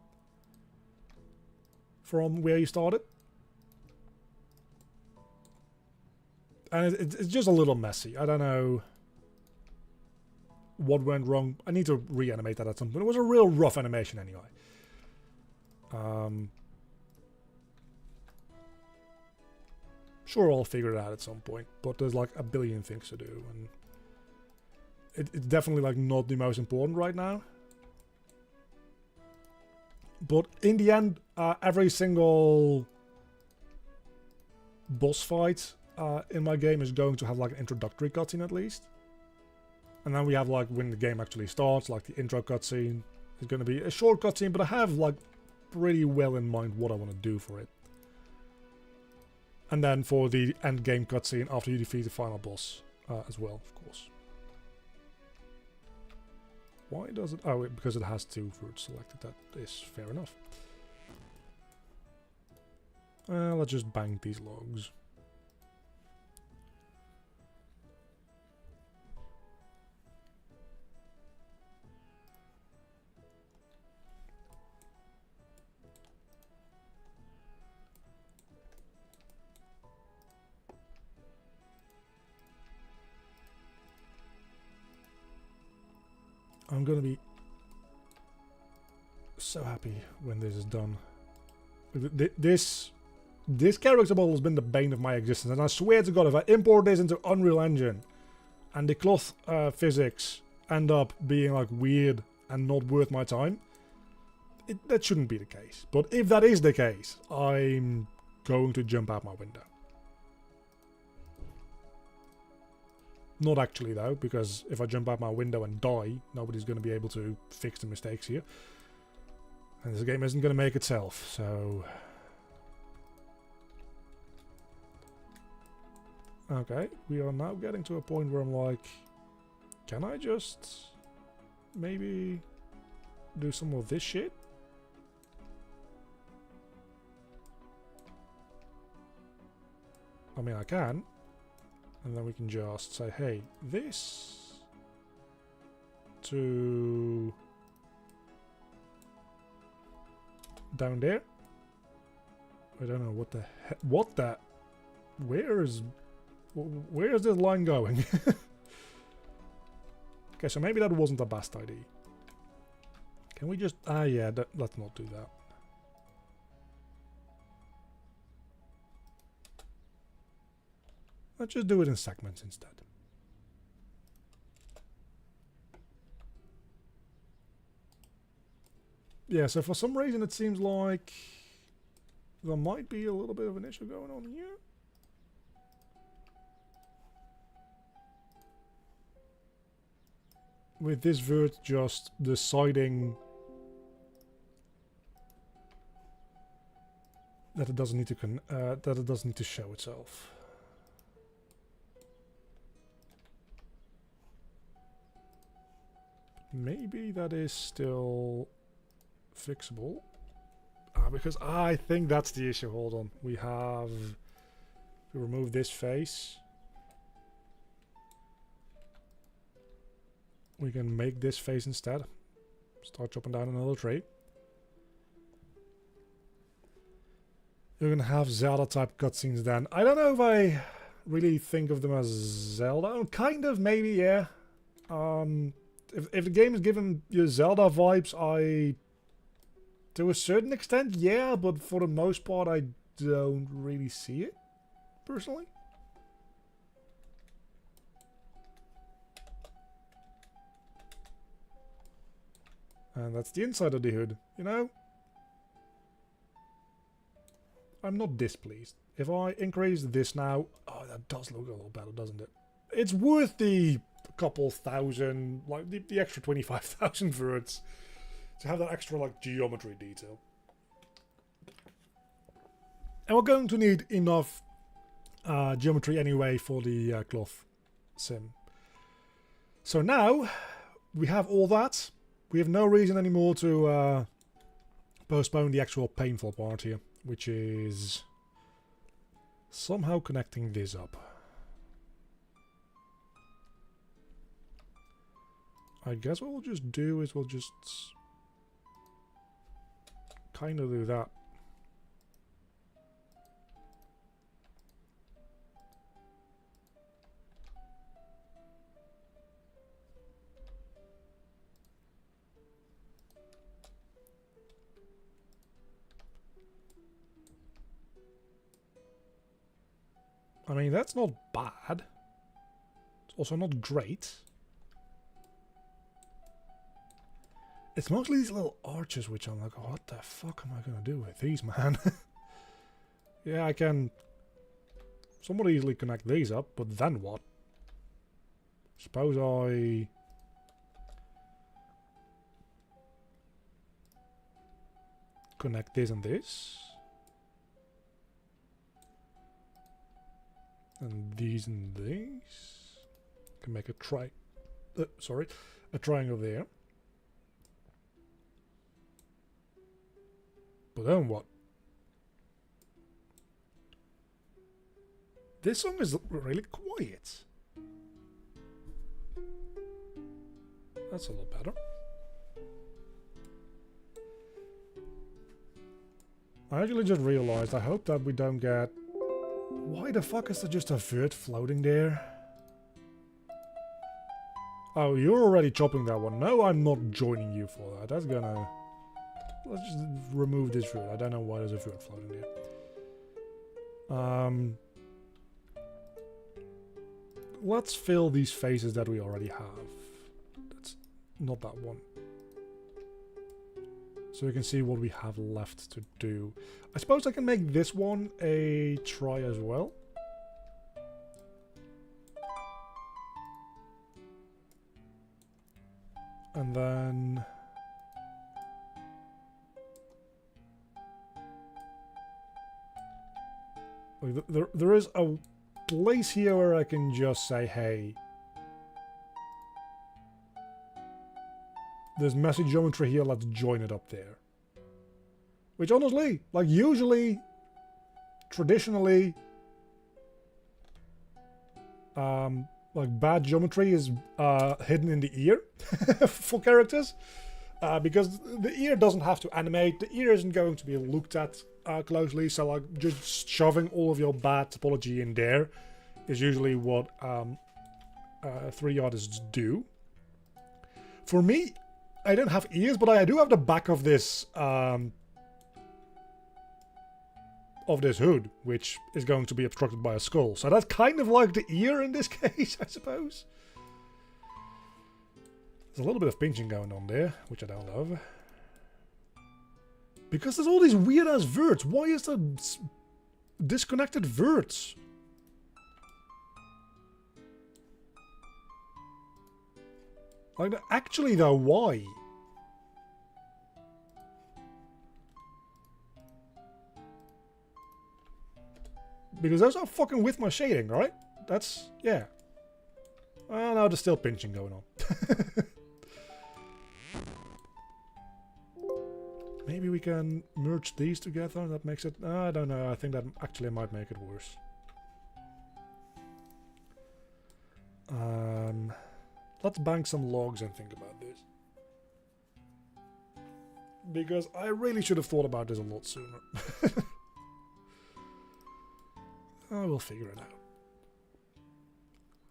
from where you started. And it's just a little messy. I don't know what went wrong. I need to reanimate that at some point. It was a real rough animation anyway. Sure, I'll figure it out at some point, but there's like a billion things to do, and it's definitely like not the most important right now. But in the end, every single boss fight in my game is going to have like an introductory cutscene at least. And then we have like when the game actually starts, like the intro cutscene is going to be a short cutscene, but I have like pretty well in mind what I want to do for it. And then for the end game cutscene after you defeat the final boss as well, of course. Why does it? Oh, because it has 2 fruits selected. That is fair enough. Let's just bang these logs. I'm gonna be so happy when this is done. This character model has been the bane of my existence, and I swear to God, if I import this into Unreal Engine and the cloth physics end up being like weird and not worth my time, that shouldn't be the case. But if that is the case, I'm going to jump out my window. Not actually though, because if I jump out my window and die, nobody's going to be able to fix the mistakes here. And this game isn't going to make itself, so... Okay, we are now getting to a point where I'm like, can I just maybe do some of this shit? I mean, I can. And then we can just say, hey, this to down there. I don't know what the heck. What the? Where is this line going? Okay, so maybe that wasn't the best idea. Can we just... Ah, yeah, let's not do that. Let's just do it in segments instead. Yeah, so for some reason it seems like there might be a little bit of an issue going on here. With this vert just deciding that it doesn't need to show itself. maybe that is still fixable. Because I think that's the issue. Hold on. We have to remove this face. We can make this face instead. Start chopping down another tree. You're gonna have Zelda type cutscenes then. I don't know if I really think of them as Zelda. Oh, kind of, maybe, yeah. If the game is giving you Zelda vibes, to a certain extent, yeah, but for the most part, I don't really see it, personally. And that's the inside of the hood, you know? I'm not displeased. If I increase this now... Oh, that does look a little better, doesn't it? It's worth the couple thousand, like the extra 25,000 words to have that extra, like, geometry detail. And we're going to need enough geometry anyway for the cloth sim. So now we have all that. We have no reason anymore to postpone the actual painful part here, which is somehow connecting this up. I guess what we'll just do is we'll just kind of do that. I mean, that's not bad. It's also not great. It's mostly these little arches which I'm like, what the fuck am I gonna do with these, man? Yeah, I can somewhat easily connect these up, but then what? Suppose I... connect this and this. And these and these. Can make a a triangle there. But then what? This song is really quiet. That's a lot better. I actually just realized, I hope that we don't get... Why the fuck is there just a vert floating there? Oh, you're already chopping that one. No, I'm not joining you for that. That's gonna... Let's just remove this vert. I don't know why there's a vert floating there. Let's fill these faces that we already have. That's not that one. So we can see what we have left to do. I suppose I can make this one a try as well. And then... There is a place here where I can just say, hey, there's messy geometry here, let's join it up there. Which honestly, like usually, traditionally, like bad geometry is hidden in the ear for characters. Because the ear doesn't have to animate, the ear isn't going to be looked at closely, so like just shoving all of your bad topology in there is usually what 3D artists do. For me, I don't have ears, but I do have the back of this hood, which is going to be obstructed by a skull. So that's kind of like the ear in this case, I suppose. There's a little bit of pinching going on there, which I don't love. Because there's all these weird-ass verts. Why is there disconnected verts? Like, actually though, why? Because those are fucking with my shading, right? That's, yeah. Oh no, there's still pinching going on. Maybe we can merge these together. That makes it... I don't know. I think that actually might make it worse. Let's bank some logs and think about this. Because I really should have thought about this a lot sooner. I will figure it out.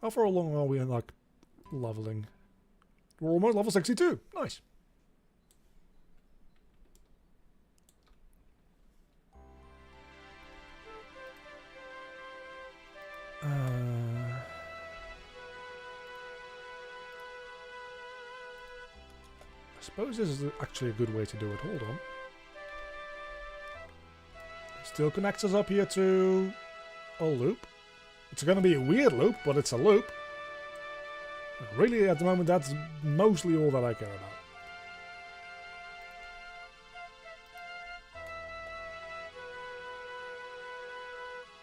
How far along are we in, like, leveling? We're almost level 62. Nice. I suppose this is actually a good way to do it. Hold on. Still connects us up here to a loop. It's going to be a weird loop, but it's a loop. Really, at the moment, that's mostly all that I care about.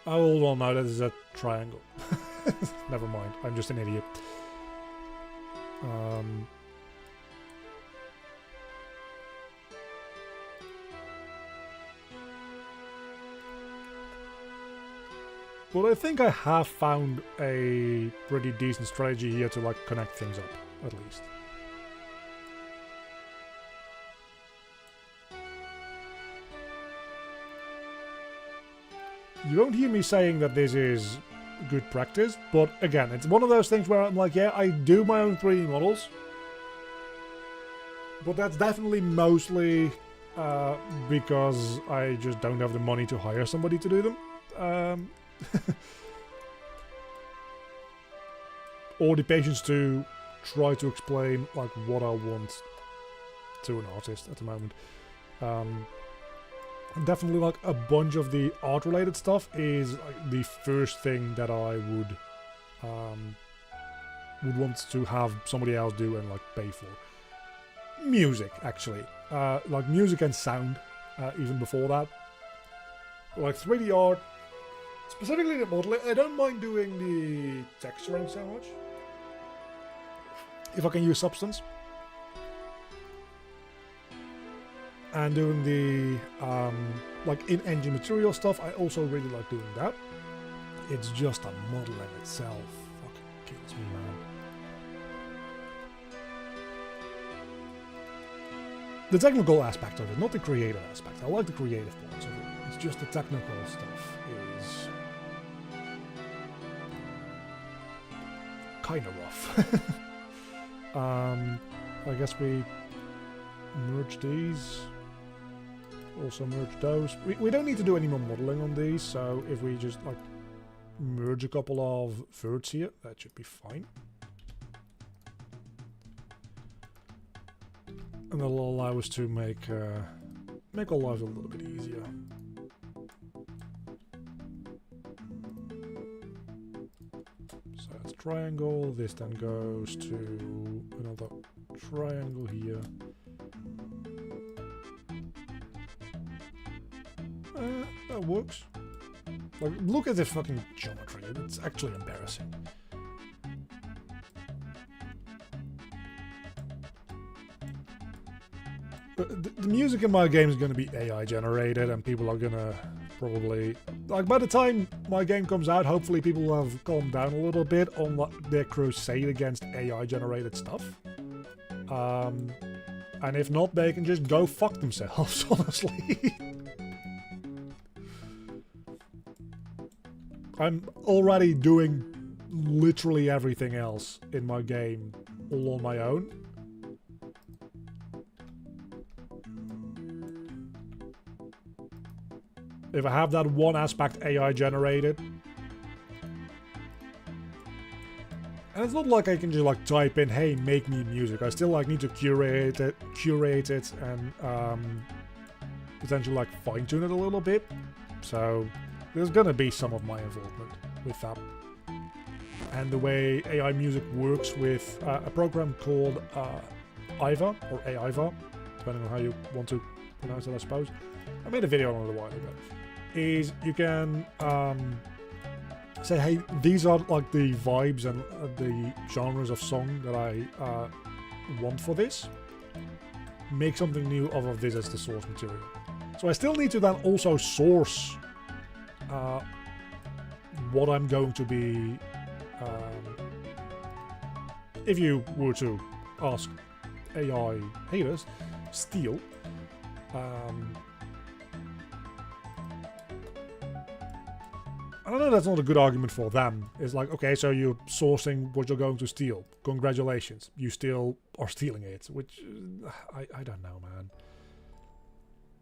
Oh, hold on, no, that is a triangle. Never mind, I'm just an idiot. But I think I have found a pretty decent strategy here to, like, connect things up, at least. You won't hear me saying that this is good practice, but again, it's one of those things where I'm like, yeah, I do my own 3D models, but that's definitely mostly because I just don't have the money to hire somebody to do them. Or the patience to try to explain, like, what I want to an artist at the moment. Definitely, like, a bunch of the art related stuff is, like, the first thing that I would want to have somebody else do and, like, pay for. Music, actually, like music and sound, even before that. Like 3D art, specifically the modeling. I don't mind doing the texturing so much if I can use substance. And doing the like in-engine material stuff, I also really like doing that. It's just a model in itself fucking kills me, man. The technical aspect of it, not the creative aspect. I like the creative parts of it. It's just the technical stuff is kind of rough. I guess we merge these. Also merge those. We don't need to do any more modeling on these, so if we just like merge a couple of verts here, that should be fine. And that'll allow us to make our lives a little bit easier. So it's triangle, this then goes to another triangle here. That works. Like, look at the fucking geometry, it's actually embarrassing. The music in my game is going to be AI generated, and people are going to probably... Like, by the time my game comes out, hopefully people will have calmed down a little bit on their crusade against AI generated stuff. And if not, they can just go fuck themselves, honestly. I'm already doing literally everything else in my game all on my own. If I have that one aspect AI generated. And it's not like I can just like type in, hey, make me music. I still like need to curate it and potentially like fine tune it a little bit. So there's gonna be some of my involvement with that. And the way AI music works with a program called IVA, or AIVA, depending on how you want to pronounce it, I suppose. I made a video on it a while ago. Is you can say, hey, these are like the vibes and the genres of song that I want for this. make something new off of this as the source material. So I still need to then also source what I'm going to be, if you were to ask AI haters, steal. I know that's not a good argument for them. It's like, okay, so you're sourcing what you're going to steal. Congratulations, you still are stealing it, which I don't know, man.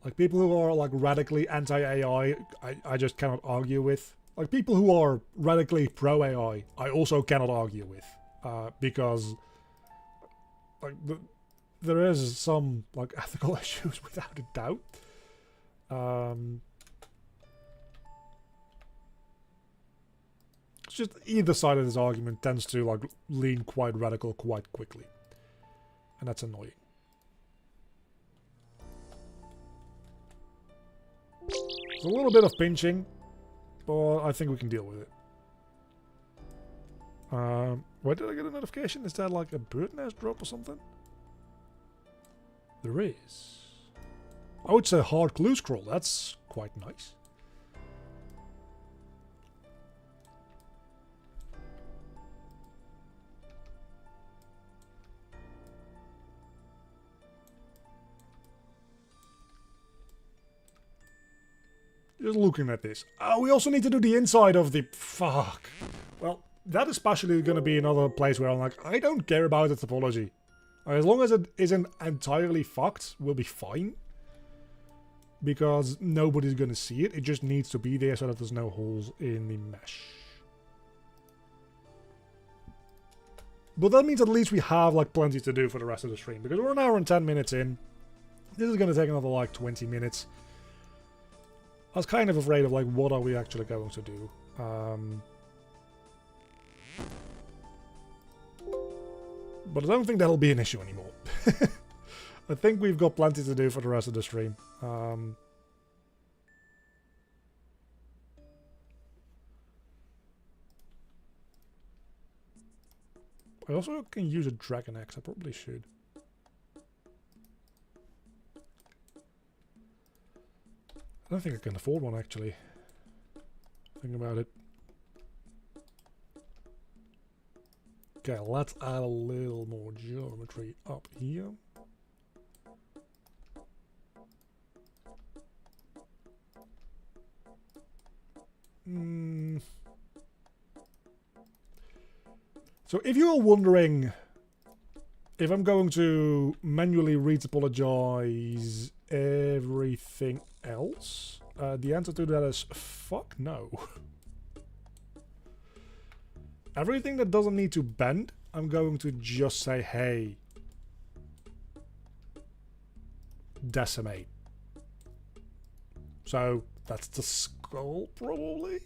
Like, people who are like radically anti-AI, I just cannot argue with. Like, people who are radically pro-AI, I also cannot argue with, because like there is some like ethical issues without a doubt. It's just either side of this argument tends to like lean quite radical quite quickly, and that's annoying. There's a little bit of pinching, but I think we can deal with it. Where did I get a notification? Is that like a bird nest drop or something? There is. Oh, it's a hard clue scroll. That's quite nice. Just looking at this. Oh, we also need to do the inside of the... Fuck. Well, that is especially going to be another place where I'm like, I don't care about the topology. As long as it isn't entirely fucked, we'll be fine. Because nobody's going to see it. It just needs to be there so that there's no holes in the mesh. But that means at least we have like plenty to do for the rest of the stream. Because we're an hour and 10 minutes in. This is going to take another like 20 minutes. I was kind of afraid of like, what are we actually going to do? But I don't think that'll be an issue anymore. I think we've got plenty to do for the rest of the stream. I also can use a dragon axe. I probably should. I don't think I can afford one, actually. Think about it. Okay, let's add a little more geometry up here. So if you're wondering if I'm going to manually retopologize everything else, the answer to that is fuck no. Everything that doesn't need to bend, I'm going to just say, hey, decimate. So that's the skull, probably.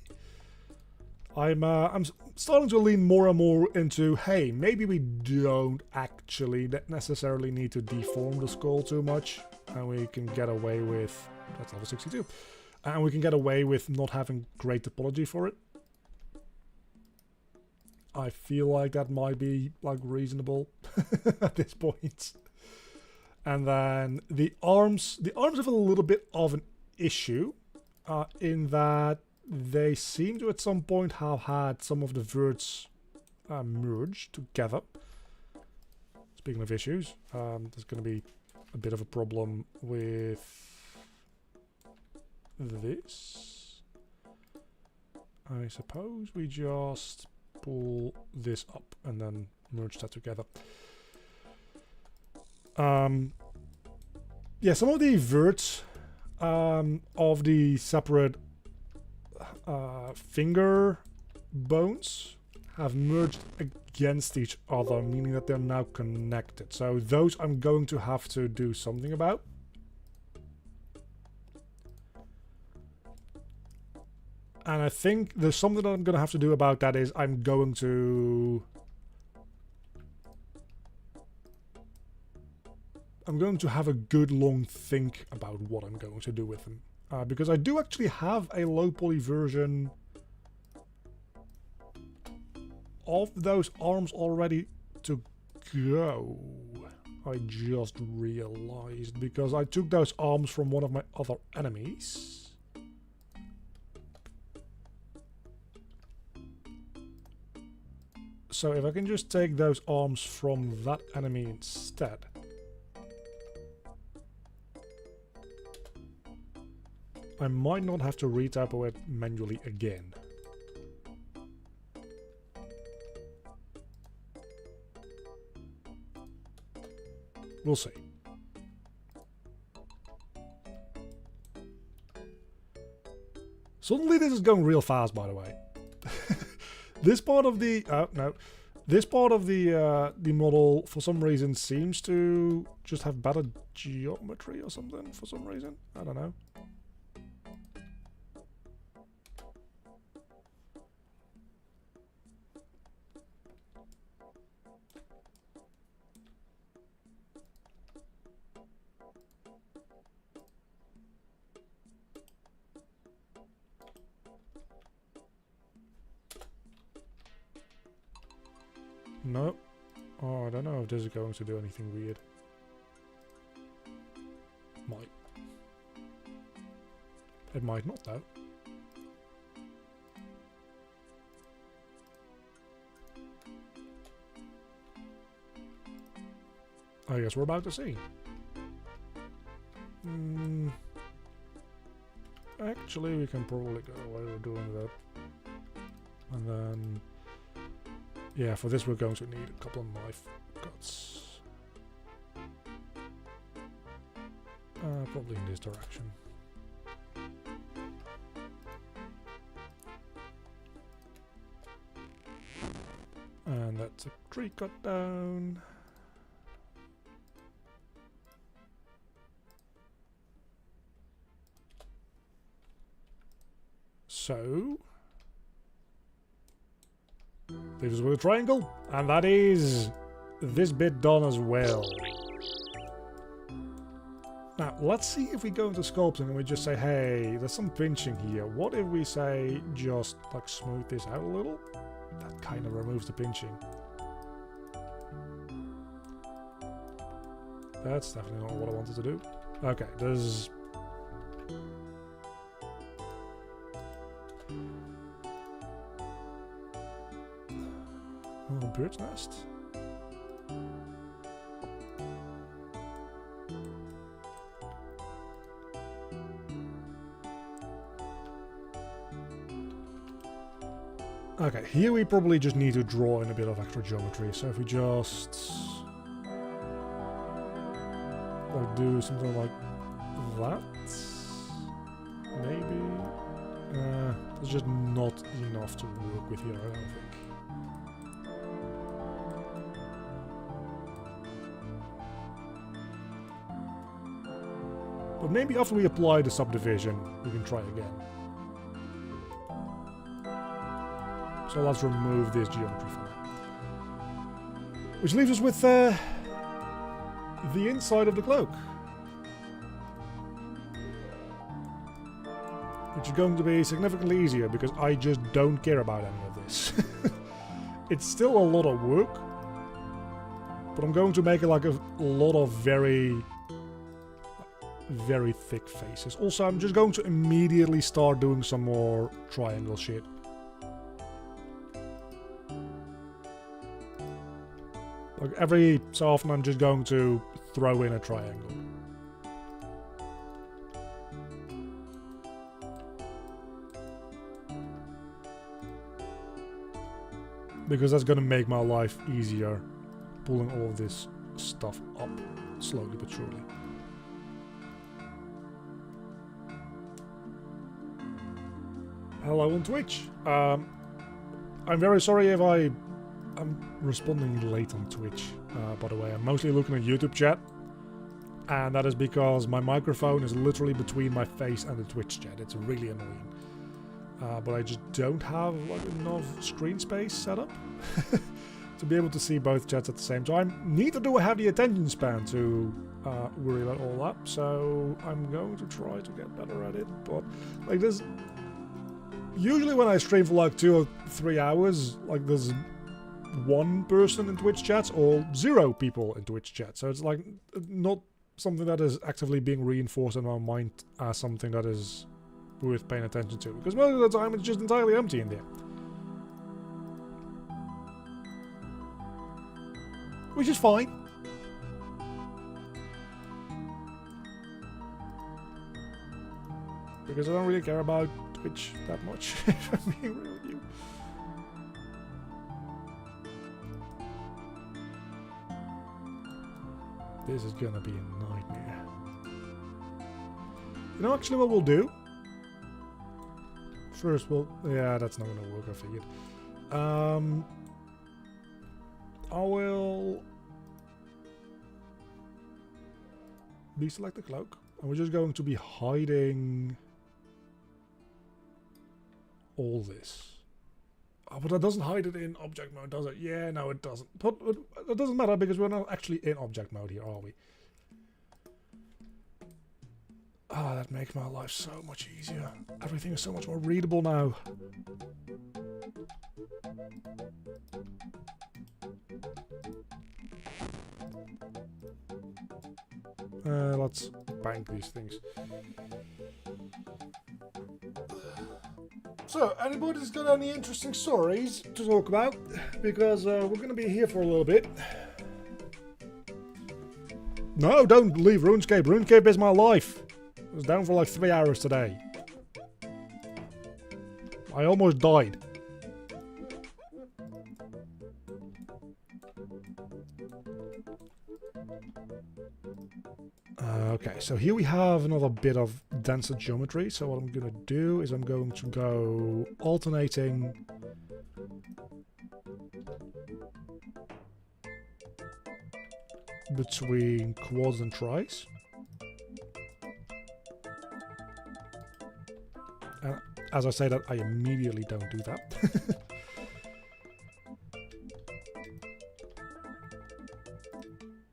I'm starting to lean more and more into, hey, maybe we don't actually necessarily need to deform the skull too much, and we can get away with, that's level 62, and we can get away with not having great topology for it. I feel like that might be like reasonable at this point. And then the arms have a little bit of an issue in that they seem to at some point have had some of the verts merged together. Speaking of issues, there's going to be a bit of a problem with this. I suppose we just pull this up and then merge that together. Yeah, some of the verts of the separate finger bones have merged against each other, meaning that they're now connected. So those I'm going to have to do something about. And I think there's something that I'm going to have to do about that is I'm going to have a good long think about what I'm going to do with them. Because I do actually have a low poly version of those arms already to go. I just realized, because I took those arms from one of my other enemies. So if I can just take those arms from that enemy instead. I might not have to retopo it manually again. We'll see. Suddenly this is going real fast, by the way. This part of the this part of the model for some reason seems to just have better geometry or something for some reason. I don't know. No. Oh, I don't know if this is going to do anything weird. Might. It might not, though. I guess we're about to see. Actually, we can probably go while we're doing that. And then... yeah, for this we're going to need a couple of knife cuts. Probably in this direction. And that's a tree cut down. So... leaves us with a triangle, and that is this bit done as well. Now, let's see if we go into sculpting and we just say, hey, there's some pinching here. What if we say, just like smooth this out a little? That kind of removes the pinching. That's definitely not what I wanted to do. Okay, there's... oh, bird's nest. Okay, here we probably just need to draw in a bit of extra geometry. So if we just like do something like that, maybe. There's just not enough to work with here, I don't think. But maybe after we apply the subdivision, we can try again. So let's remove this geometry for now. Which leaves us with the inside of the cloak. Which is going to be significantly easier because I just don't care about any of this. It's still a lot of work, but I'm going to make it like a lot of very thick faces. Also, I'm just going to immediately start doing some more triangle shit. Like every so often I'm just going to throw in a triangle. Because that's going to make my life easier, pulling all of this stuff up slowly but surely. Hello on Twitch. I'm very sorry if I'm responding late on Twitch, by the way. I'm mostly looking at YouTube chat, and that is because my microphone is literally between my face and the Twitch chat. It's really annoying. But I just don't have like enough screen space set up to be able to see both chats at the same time. Neither do I have the attention span to worry about all that, so I'm going to try to get better at it. But like this, usually when I stream for like 2 or 3 hours, like there's one person in Twitch chats or 0 people in Twitch chat. So it's like not something that is actively being reinforced in our mind as something that is worth paying attention to. Because most of the time it's just entirely empty in there. Which is fine. Because I don't really care about Twitch that much, if I'm being real with you. This is gonna be a nightmare. You know actually what we'll do? First yeah, that's not gonna work, I figured. I will deselect the cloak. And we're just going to be hiding all this. Oh, but that doesn't hide it in object mode, does it? Yeah, no, it doesn't. But it doesn't matter because we're not actually in object mode here, are we? Ah, that makes my life so much easier. Everything is so much more readable now. Let's bank these things. So, anybody's got any interesting stories to talk about? Because we're going to be here for a little bit. No, don't leave RuneScape. RuneScape is my life. I was down for like 3 hours today. I almost died. Okay, so here we have another bit of denser geometry. So what I'm going to do is I'm going to go alternating between quads and tris. And as I say that, I immediately don't do that.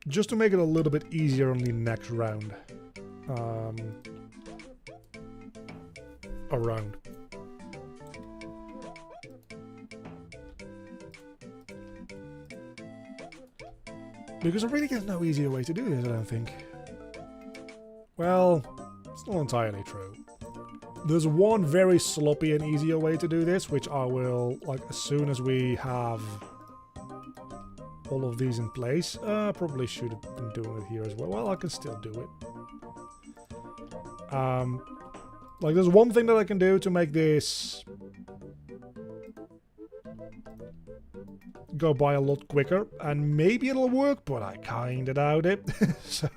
Just to make it a little bit easier on the next round. Around. Because there really is no easier way to do this, I don't think. Well, it's not entirely true. There's one very sloppy and easier way to do this, which I will, like, as soon as we have all of these in place. Probably should have been doing it here as well. Well, I can still do it. Like, there's one thing that I can do to make this go by a lot quicker, and maybe it'll work, but I kinda doubt it. So,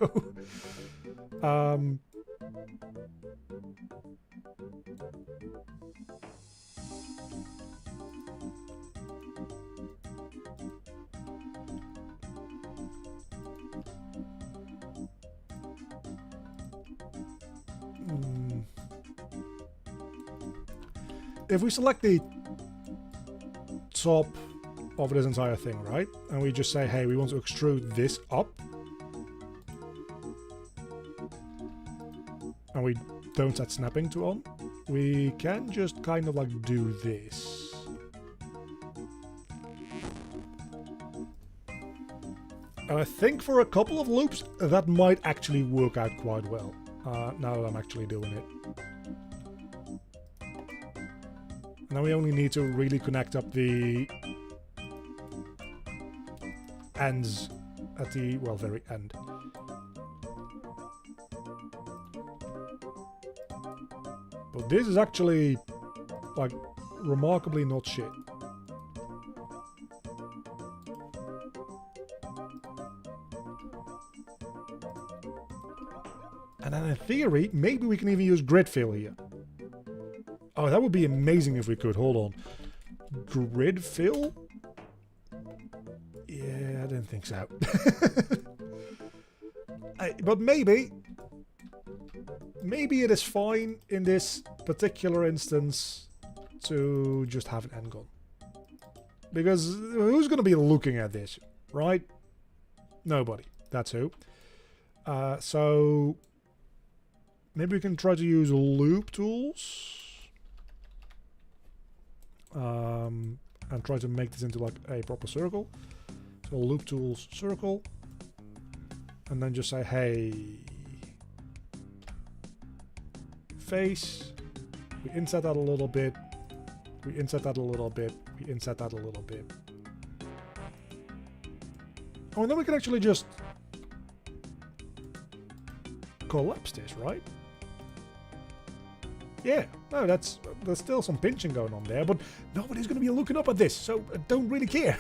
if we select the top of this entire thing, right? And we just say, hey, we want to extrude this up. And we don't set snapping to on. We can just kind of like do this. And I think for a couple of loops, that might actually work out quite well. Now that I'm actually doing it. Now we only need to really connect up the ends at the, well, very end. But this is actually, like, remarkably not shit. And then in theory, maybe we can even use grid fill here. Oh, that would be amazing if we could. Hold on. Grid fill? Yeah, I don't think so. But maybe it is fine in this particular instance to just have an end gun. Because who's going to be looking at this, right? Nobody. That's who. So maybe we can try to use loop tools. and try to make this into like a proper circle. So loop tools, circle, and then just say, hey, face, we inset that a little bit, we inset that a little bit, we inset that a little bit. Oh, and then we can actually just collapse this, right? Yeah, no, there's still some pinching going on there, but nobody's going to be looking up at this, so I don't really care.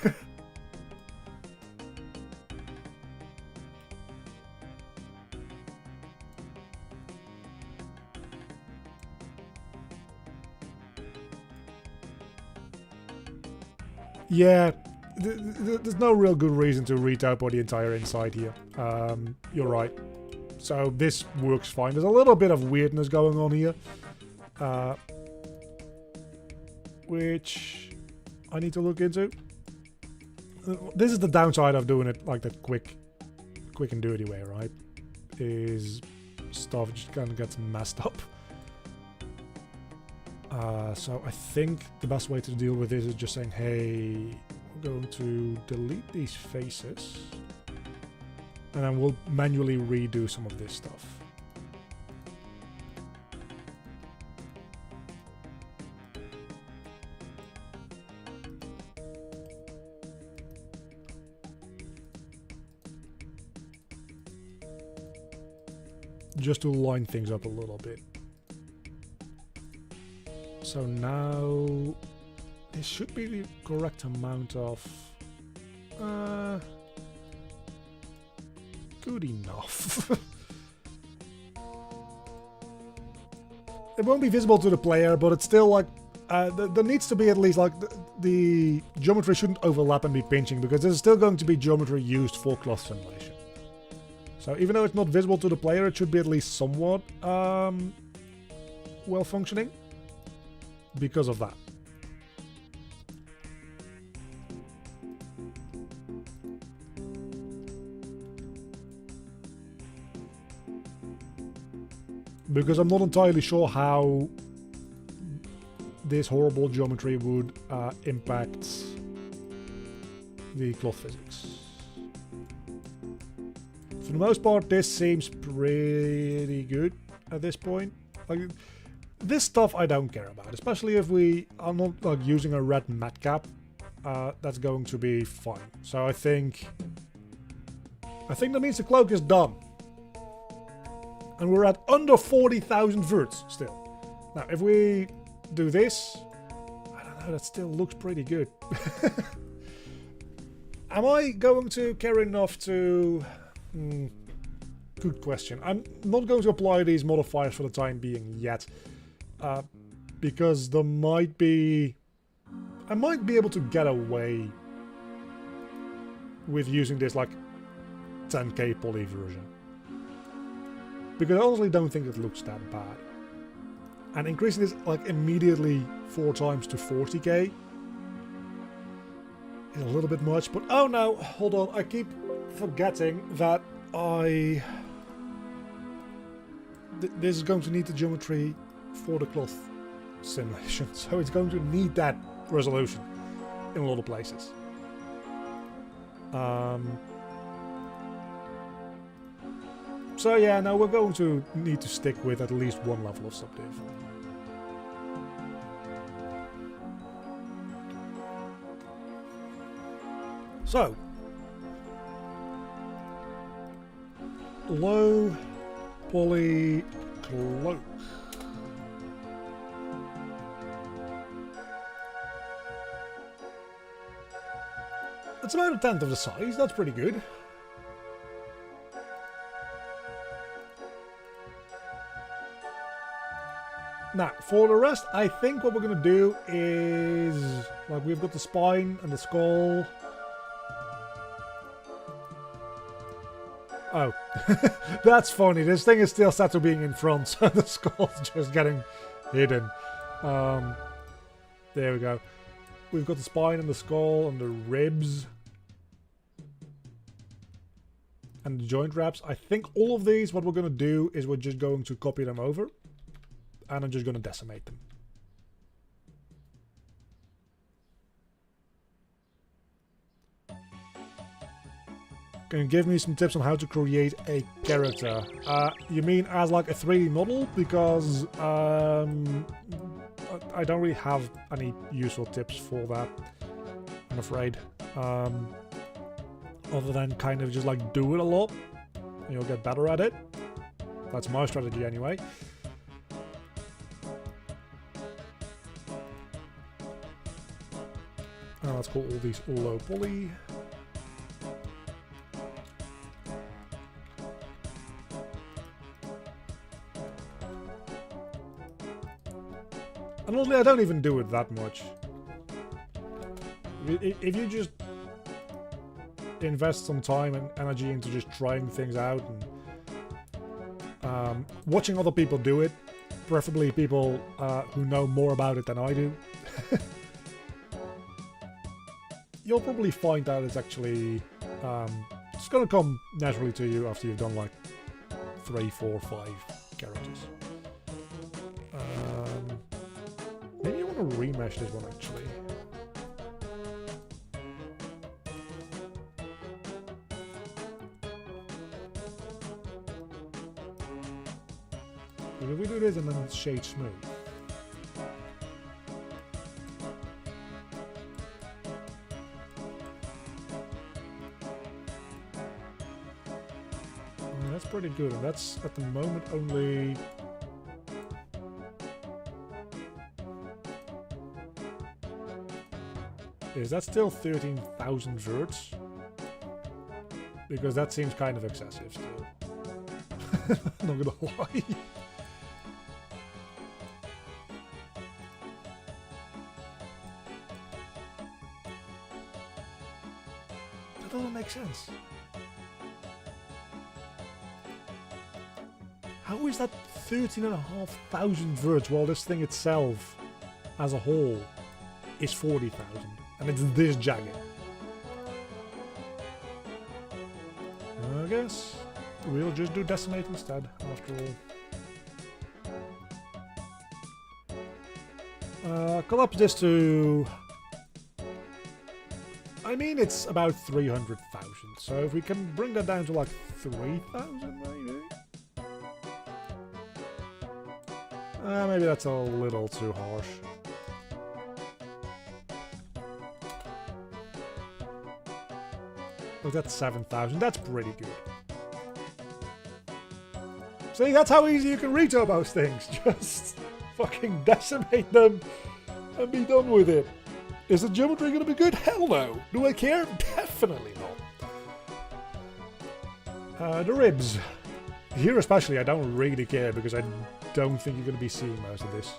Yeah, there's no real good reason to retopo the entire inside here. You're right. So this works fine. There's a little bit of weirdness going on here, which I need to look into. This is the downside of doing it like that quick and dirty way, right? Is stuff just kind of gets messed up. So I think the best way to deal with this is just saying, hey, we're going to delete these faces, and then we'll manually redo some of this stuff. Just to line things up a little bit. So now this should be the correct amount of good enough. It won't be visible to the player, but it's still like there needs to be at least like the geometry shouldn't overlap and be pinching, because there's still going to be geometry used for cloth simulation. So even though it's not visible to the player, it should be at least somewhat well functioning because of that. Because I'm not entirely sure how this horrible geometry would impact the cloth physics. For the most part, this seems pretty good at this point. Like, this stuff I don't care about, especially if we are not like using a red mat cap. That's going to be fine. So I think that means the cloak is done. And we're at under 40,000 verts still. Now, if we do this, I don't know, that still looks pretty good. Am I going to care enough to... good question. I'm not going to apply these modifiers for the time being yet. Because there might be... I might be able to get away with using this like 10k poly version. Because I honestly don't think it looks that bad. And increasing this like immediately 4 times to 40k is a little bit much. But oh no, hold on. I keep forgetting that this is going to need the geometry for the cloth simulation. So it's going to need that resolution in a lot of places. So yeah, now we're going to need to stick with at least one level of subdiv. So, low poly cloak. It's about 1/10 of the size, that's pretty good. Now, for the rest, I think what we're going to do is... like, we've got the spine and the skull. Oh. That's funny. This thing is still set to being in front, so the skull's just getting hidden. There we go. We've got the spine and the skull and the ribs. And the joint wraps. I think all of these, what we're going to do is we're just going to copy them over. And I'm just going to decimate them. Can you give me some tips on how to create a character? You mean as like a 3D model? Because I don't really have any useful tips for that, I'm afraid. Other than kind of just like do it a lot and you'll get better at it. That's my strategy anyway. Let's call all these low poly. And honestly, I don't even do it that much. If you just invest some time and energy into just trying things out and watching other people do it, preferably people who know more about it than I do, you'll probably find that it's actually it's going to come naturally to you after you've done like 3, 4, 5 characters. Maybe I want to remesh this one actually. If we do this and then shade smooth. That's pretty good, and that's at the moment only... Is that still 13,000 verts? Because that seems kind of excessive still. I'm not gonna lie. That doesn't make sense. How is that 13,500 verts while this thing itself as a whole is 40,000 and it's this jagged? I guess we'll just do decimate instead after all. Collapse this to... I mean, it's about 300,000, so if we can bring that down to like 3,000 maybe? Maybe that's a little too harsh. Look, that's 7,000. That's pretty good. See, that's how easy you can retopose things. Just fucking decimate them and be done with it. Is the geometry going to be good? Hell no. Do I care? Definitely not. The ribs. Here especially, I don't really care because I don't think you're going to be seeing most of this.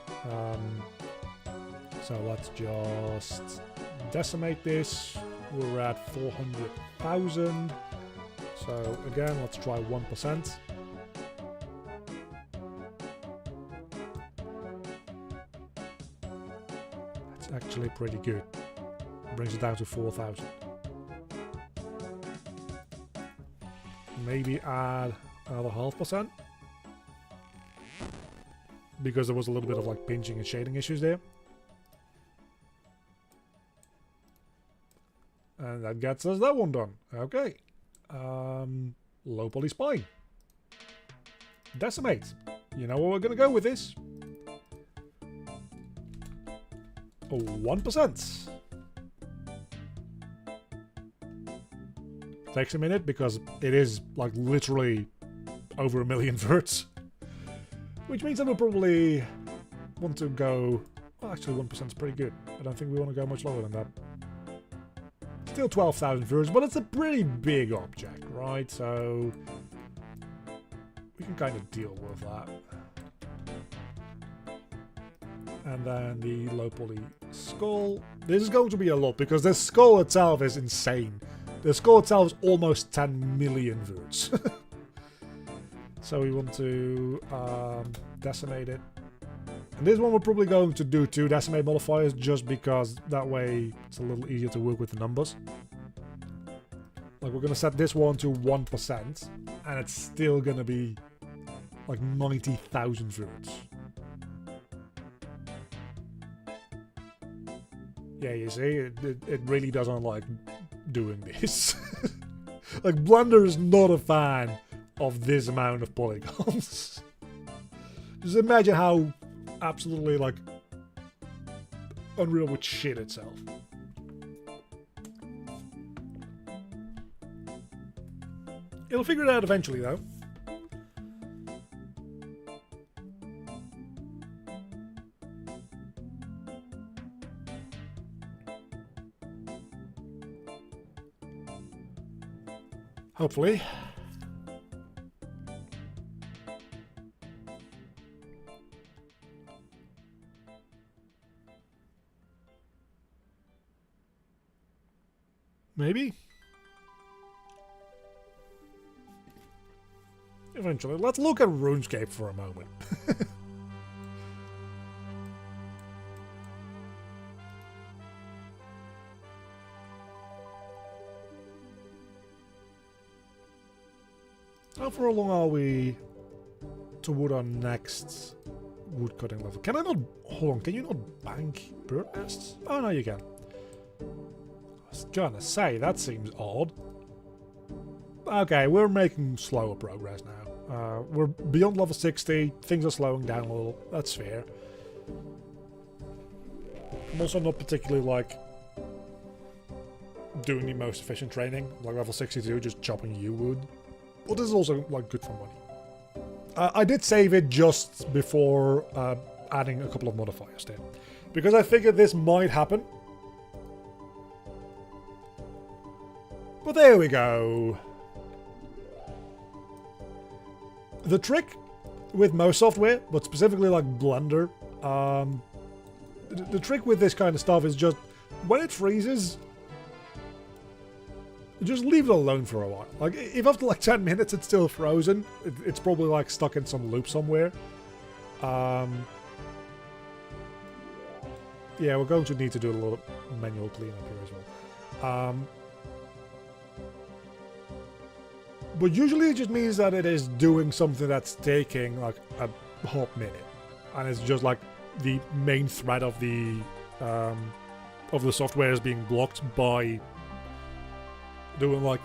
So let's just decimate this. We're at 400,000. So again, let's try 1%. That's actually pretty good. Brings it down to 4,000. Maybe add another 0.5%. Because there was a little bit of like pinching and shading issues there. And that gets us that one done. Okay. Low poly spine. Decimate. You know where we're going to go with this. 1%. Takes a minute because it is like literally over 1 million verts. Which means that we'll probably want to go... Well, actually 1% is pretty good. I don't think we want to go much lower than that. Still 12,000 verts, but it's a pretty big object, right? So we can kind of deal with that. And then the low poly skull. This is going to be a lot because the skull itself is insane. The skull itself is almost 10 million verts. So we want to decimate it. And this one we're probably going to do 2 decimate modifiers just because that way it's a little easier to work with the numbers. Like we're going to set this one to 1% and it's still going to be like 90,000 verts. Yeah, you see, it really doesn't like doing this. Like, Blender is not a fan of this amount of polygons. Just imagine how absolutely, like, Unreal would shit itself. It'll figure it out eventually, though. Hopefully. Maybe? Eventually. Let's look at RuneScape for a moment. How far along are we toward our next woodcutting level? Can I not... Hold on, can you not bank bird nests? Oh, no, you can. I was gonna say, that seems odd. Okay, we're making slower progress now. We're beyond level 60, things are slowing down a little, that's fair. I'm also not particularly, like, doing the most efficient training, like level 62, just chopping yew wood. But this is also, like, good for money. I did save it just before adding a couple of modifiers there, because I figured this might happen. But there we go. The trick with most software, but specifically like Blender, the trick with this kind of stuff is just when it freezes, just leave it alone for a while. Like, if after like 10 minutes it's still frozen, it's probably like stuck in some loop somewhere. Yeah, we're going to need to do a little manual cleanup here as well. But usually it just means that it is doing something that's taking like a hot minute, and it's just like the main thread of the software is being blocked by doing like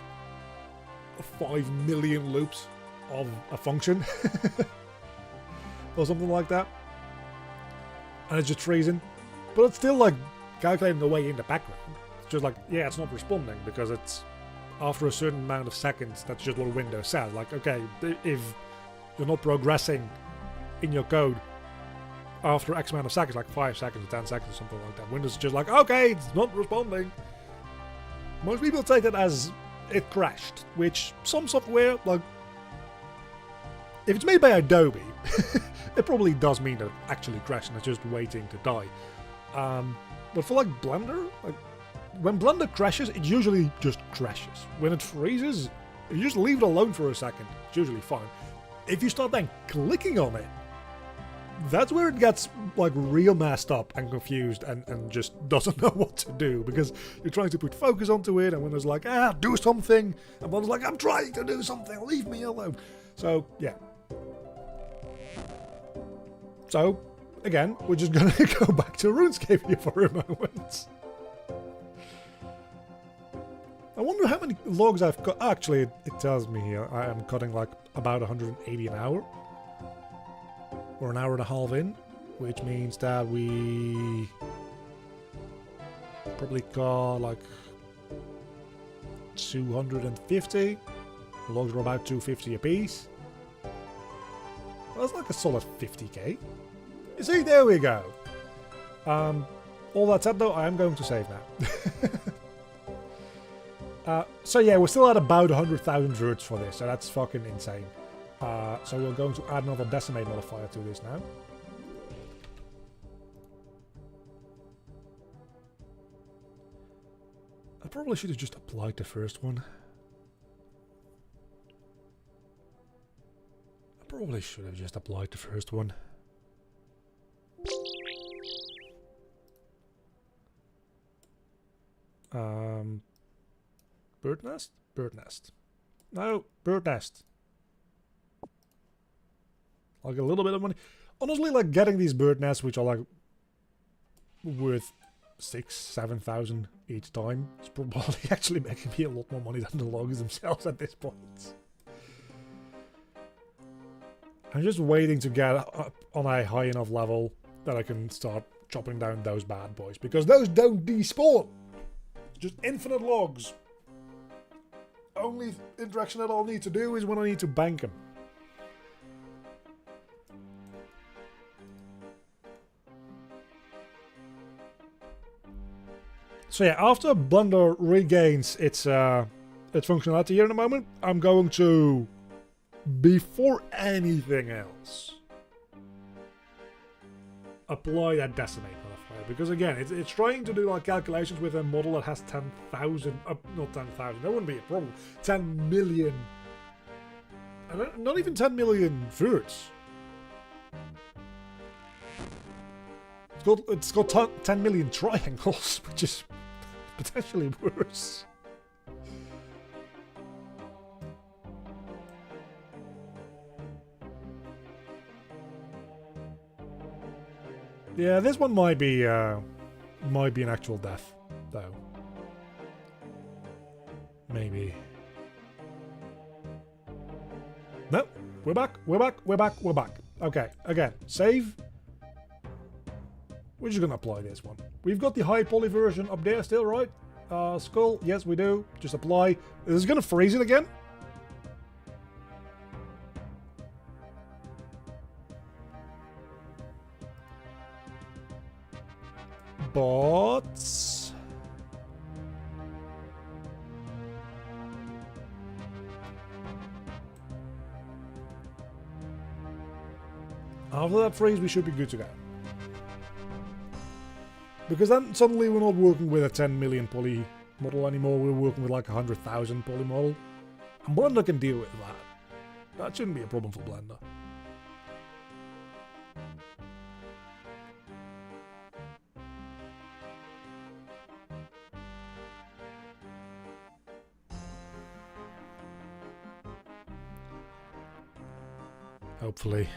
5 million loops of a function or something like that, and it's just freezing. But it's still like calculating the way in the background. It's just like, yeah, it's not responding because it's after a certain amount of seconds. That's just what Windows says. Like, okay, if you're not progressing in your code after X amount of seconds, like 5 seconds or 10 seconds or something like that, Windows is just like, okay, it's not responding. Most people take that as it crashed, which some software, like, if it's made by Adobe, it probably does mean that it actually crashed and it's just waiting to die. But for like Blender, like, when Blender crashes, it usually just crashes. When it freezes, if you just leave it alone for a second, it's usually fine. If you start then clicking on it, that's where it gets like real messed up and confused and just doesn't know what to do, because you're trying to put focus onto it, and when there's like, do something, and one's like, I'm trying to do something, leave me alone. So, yeah. So, again, we're just gonna go back to RuneScape here for a moment. I wonder how many logs I've got. Actually, it tells me here I am cutting like about 180 an hour. Or an hour and a half in. Which means that we probably got like 250. The logs are about 250 a piece. Well, that's like a solid 50k. You see, there we go. All that said though, I am going to save now. So yeah, we're still at about 100,000 words for this, so that's fucking insane. So we're going to add another decimate modifier to this now. I probably should have just applied the first one. I probably should have just applied the first one. Bird nest? Bird nest. No, bird nest. Like a little bit of money. Honestly, like getting these bird nests, which are like worth 6,000 to 7,000 each time. It's probably actually making me a lot more money than the logs themselves at this point. I'm just waiting to get up on a high enough level that I can start chopping down those bad boys, because those don't despawn. Just infinite logs. Only interaction that I'll need to do is when I need to bank them. So yeah, after Blender regains its functionality here in a moment, I'm going to, before anything else, apply that decimate modifier, because again, it's trying to do like calculations with a model that has 10,000, not 10,000, that wouldn't be a problem, 10 million, not even 10 million foods. It's got 10 million triangles, which is potentially worse. Yeah, this one might be an actual death, though. Maybe. No, we're back. Okay, again, save. We're just gonna apply this one. We've got the high poly version up there still, right? Skull, yes we do. Just apply. This is gonna freeze it again. But after that freeze, we should be good to go. Because then suddenly we're not working with a 10 million poly model anymore. We're working with like a 100,000 poly model, and Blender can deal with that. That shouldn't be a problem for Blender. Hopefully.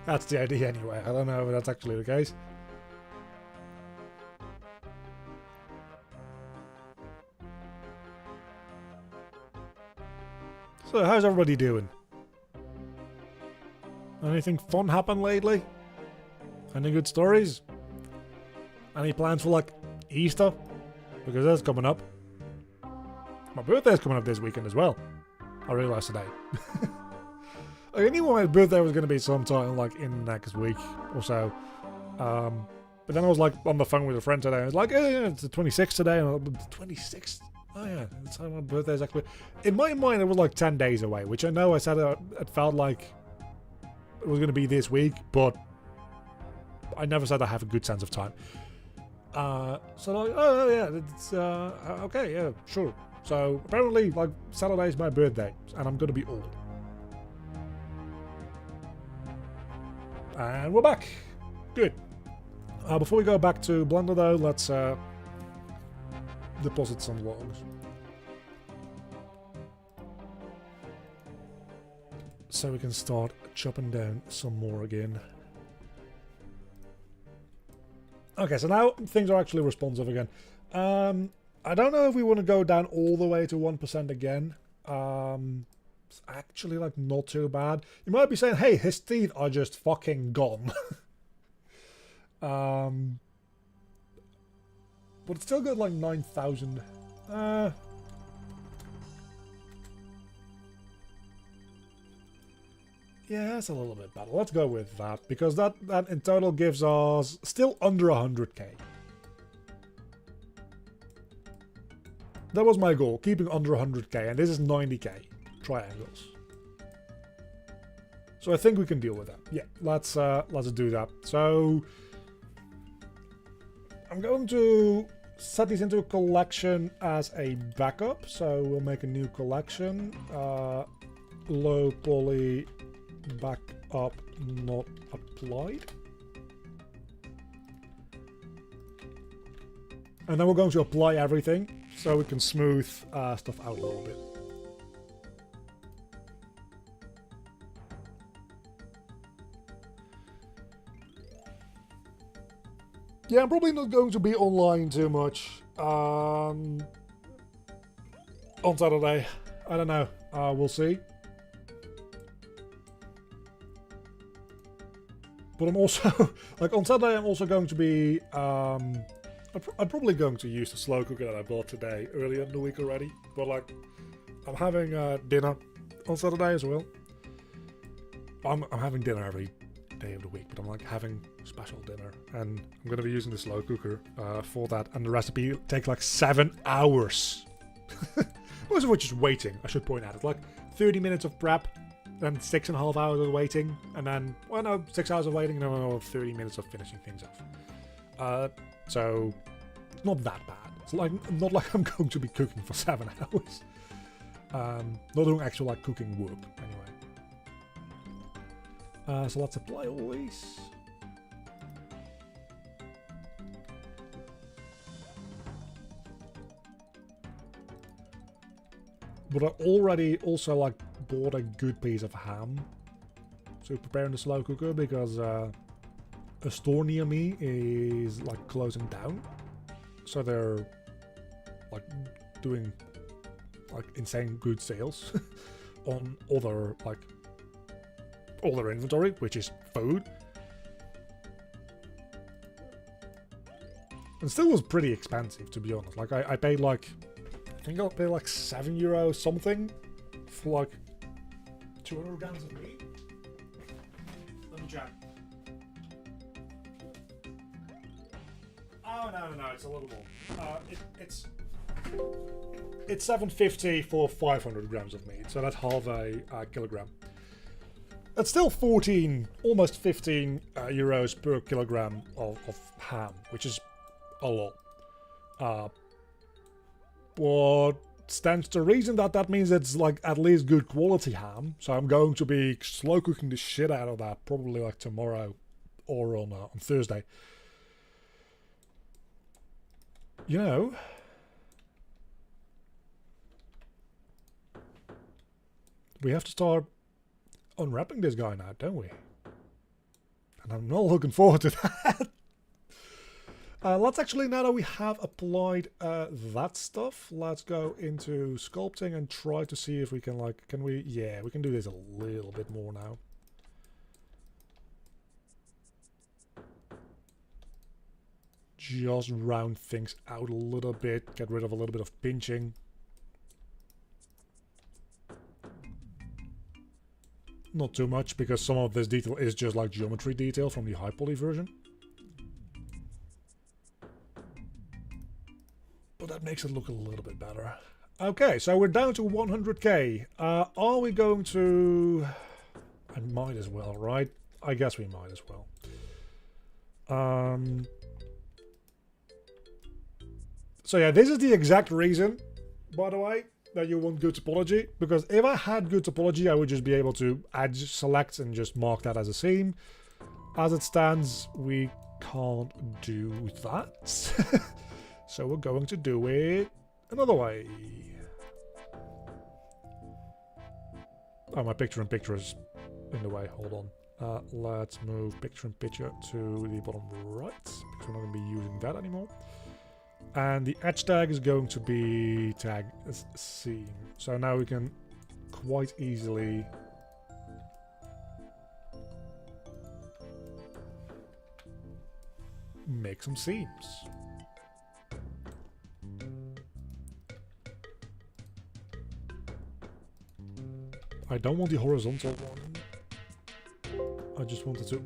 That's the idea anyway. I don't know if that's actually the case. So, how's everybody doing? Anything fun happen lately? Any good stories? Any plans for like Easter? Because that's coming up. My birthday's coming up this weekend as well. I realised today. I knew my birthday was going to be sometime like in next week or so. But then I was like on the phone with a friend today. I was like, yeah, it's the 26th today. And the 26th? Oh yeah, that's how my birthday's actually. In my mind, it was like 10 days away, which I know I said it felt like it was going to be this week, but I never said I have a good sense of time. So like, oh yeah, it's okay, yeah, sure. So apparently, like Saturday's my birthday, and I'm going to be old. And we're back. Good. Before we go back to Blender though, let's deposit some logs. So we can start chopping down some more again. Okay, so now things are actually responsive again. I don't know if we want to go down all the way to 1% again. It's actually like not too bad. You might be saying, hey, his teeth are just fucking gone. But it's still got like 9,000. Yeah, that's a little bit better. Let's go with that, because that in total gives us still under 100k. That was my goal, keeping under 100k, and this is 90k triangles. So I think we can deal with that. Yeah, let's do that. So I'm going to set these into a collection as a backup. So we'll make a new collection. Low poly backup not applied. And then we're going to apply everything so we can smooth stuff out a little bit. Yeah, I'm probably not going to be online too much on Saturday. I don't know. We'll see. But I'm also, like, on Saturday I'm also going to be, I'm probably going to use the slow cooker that I bought today, earlier in the week already. But, like, I'm having dinner on Saturday as well. I'm having dinner every day of the week, but I'm, like, having special dinner. And I'm going to be using the slow cooker for that. And the recipe takes, like, 7 hours. Most of which is waiting, I should point out. It's, like, 30 minutes of prep. Then 6.5 hours of waiting, and then, well, no, 6 hours of waiting, and then another 30 minutes of finishing things off. So, it's not that bad. It's like, not like I'm going to be cooking for 7 hours. Not doing actual, like, cooking work, anyway. So let's apply all these. But I already also, like, bought a good piece of ham to prepare in the slow cooker, because a store near me is, like, closing down, so they're, like, doing, like, insane good sales on all their inventory, which is food, and still was pretty expensive, to be honest. Like, I paid, like, I think I paid like €7 something for, like, 200 grams of meat. Let me check. Oh, no, it's a little more. It's $7.50 for 500 grams of meat, so that's half a kilogram. That's still 14, almost 15 euros per kilogram of ham, which is a lot. But stands to reason that means it's, like, at least good quality ham. So I'm going to be slow cooking the shit out of that, probably, like, tomorrow or on Thursday. You know, we have to start unwrapping this guy now, don't we? And I'm not looking forward to that. Let's actually, now that we have applied that stuff, let's go into sculpting and try to see if we can, like, yeah, we can do this a little bit more now. Just round things out a little bit, get rid of a little bit of pinching. Not too much, because some of this detail is just, like, geometry detail from the high poly version. But that makes it look a little bit better. Okay, so we're down to 100k. Are we going to... I might as well, right? I guess we might as well. So yeah, this is the exact reason, by the way, that you want good topology. Because if I had good topology, I would just be able to add select and just mark that as a seam. As it stands, we can't do that. So we're going to do it another way. Oh, my picture-in-picture is in the way. Hold on. Let's move picture-in-picture to the bottom right, because we're not going to be using that anymore. And the edge tag is going to be tag seam. So now we can quite easily make some seams. I don't want the horizontal one. I just wanted to...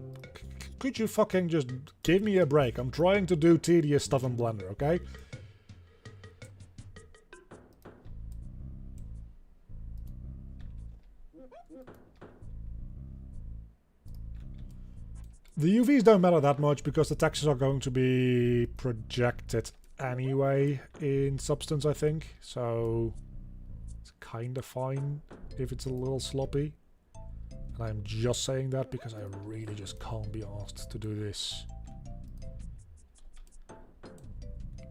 Could you fucking just give me a break? I'm trying to do tedious stuff in Blender, okay? The UVs don't matter that much because the textures are going to be projected anyway in Substance, I think. So it's kind of fine if it's a little sloppy. And I'm just saying that because I really just can't be asked to do this.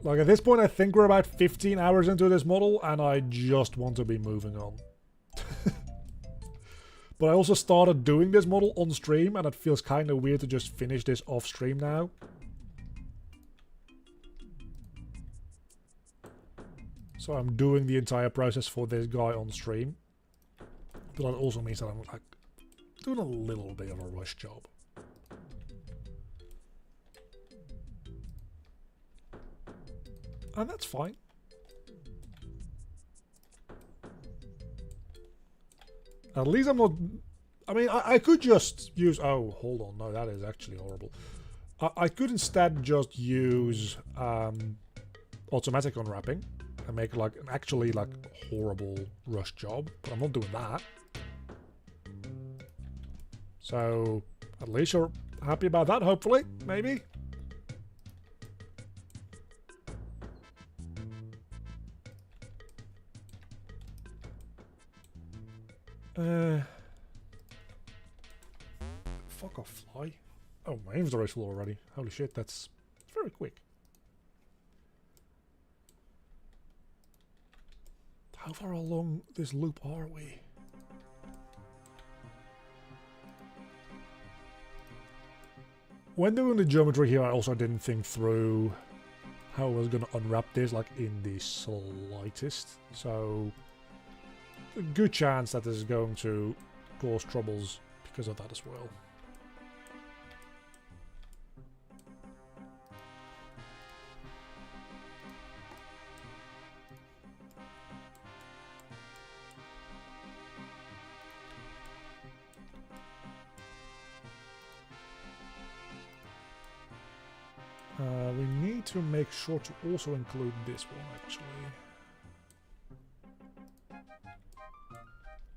Like, at this point I think we're about 15 hours into this model and I just want to be moving on. But I also started doing this model on stream and it feels kind of weird to just finish this off stream now. So I'm doing the entire process for this guy on stream. But that also means that I'm like doing a little bit of a rush job. And that's fine. At least I'm not... I mean, I could just use... Oh, hold on. No, that is actually horrible. I could instead just use automatic unwrapping and make like an actually like horrible rush job. But I'm not doing that. So, at least you're happy about that, hopefully. Maybe. Fuck off, fly. Oh, my inventory's full already. Holy shit, that's very quick. How far along this loop are we? When doing the geometry here, I also didn't think through how I was going to unwrap this, like, in the slightest. So, a good chance that this is going to cause troubles because of that as well. We need to make sure to also include this one, actually.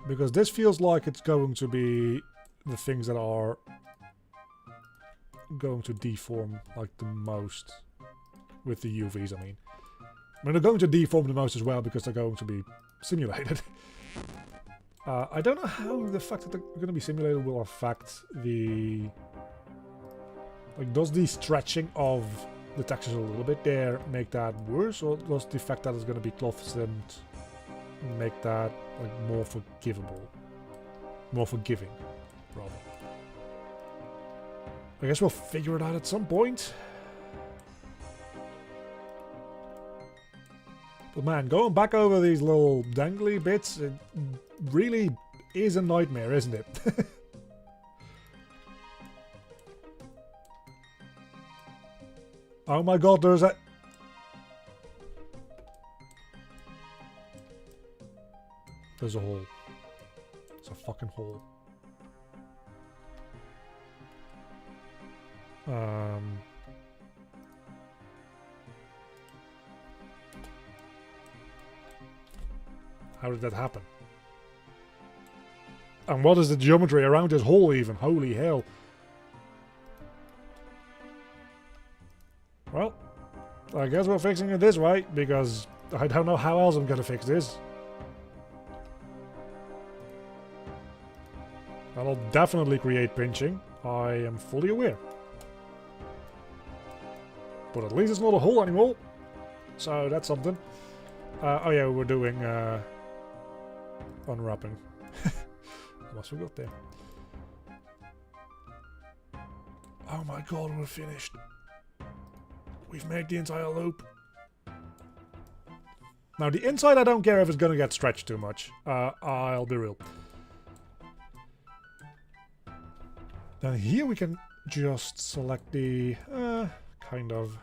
Because this feels like it's going to be the things that are going to deform, like, the most with the UVs, I mean. I mean, they're going to deform the most as well because they're going to be simulated. I don't know how the fact that they're going to be simulated will affect the... Like, does the stretching of the textures a little bit there make that worse, or does the fact that it's going to be cloth stamped make that like more forgivable, more forgiving, rather? I guess we'll figure it out at some point. But man, going back over these little dangly bits, it really is a nightmare, isn't it? Oh my god, there's a... There's a hole. It's a fucking hole. How did that happen? And what is the geometry around this hole even? Holy hell. Well, I guess we're fixing it this way, because I don't know how else I'm gonna fix this. That'll definitely create pinching, I am fully aware. But at least it's not a hole anymore, so that's something. Oh yeah, we're doing unwrapping. Almost forgot there. Oh my god, we're finished. We've made the entire loop. Now the inside I don't care if it's gonna get stretched too much. I'll be real. Then here we can just select the... kind of.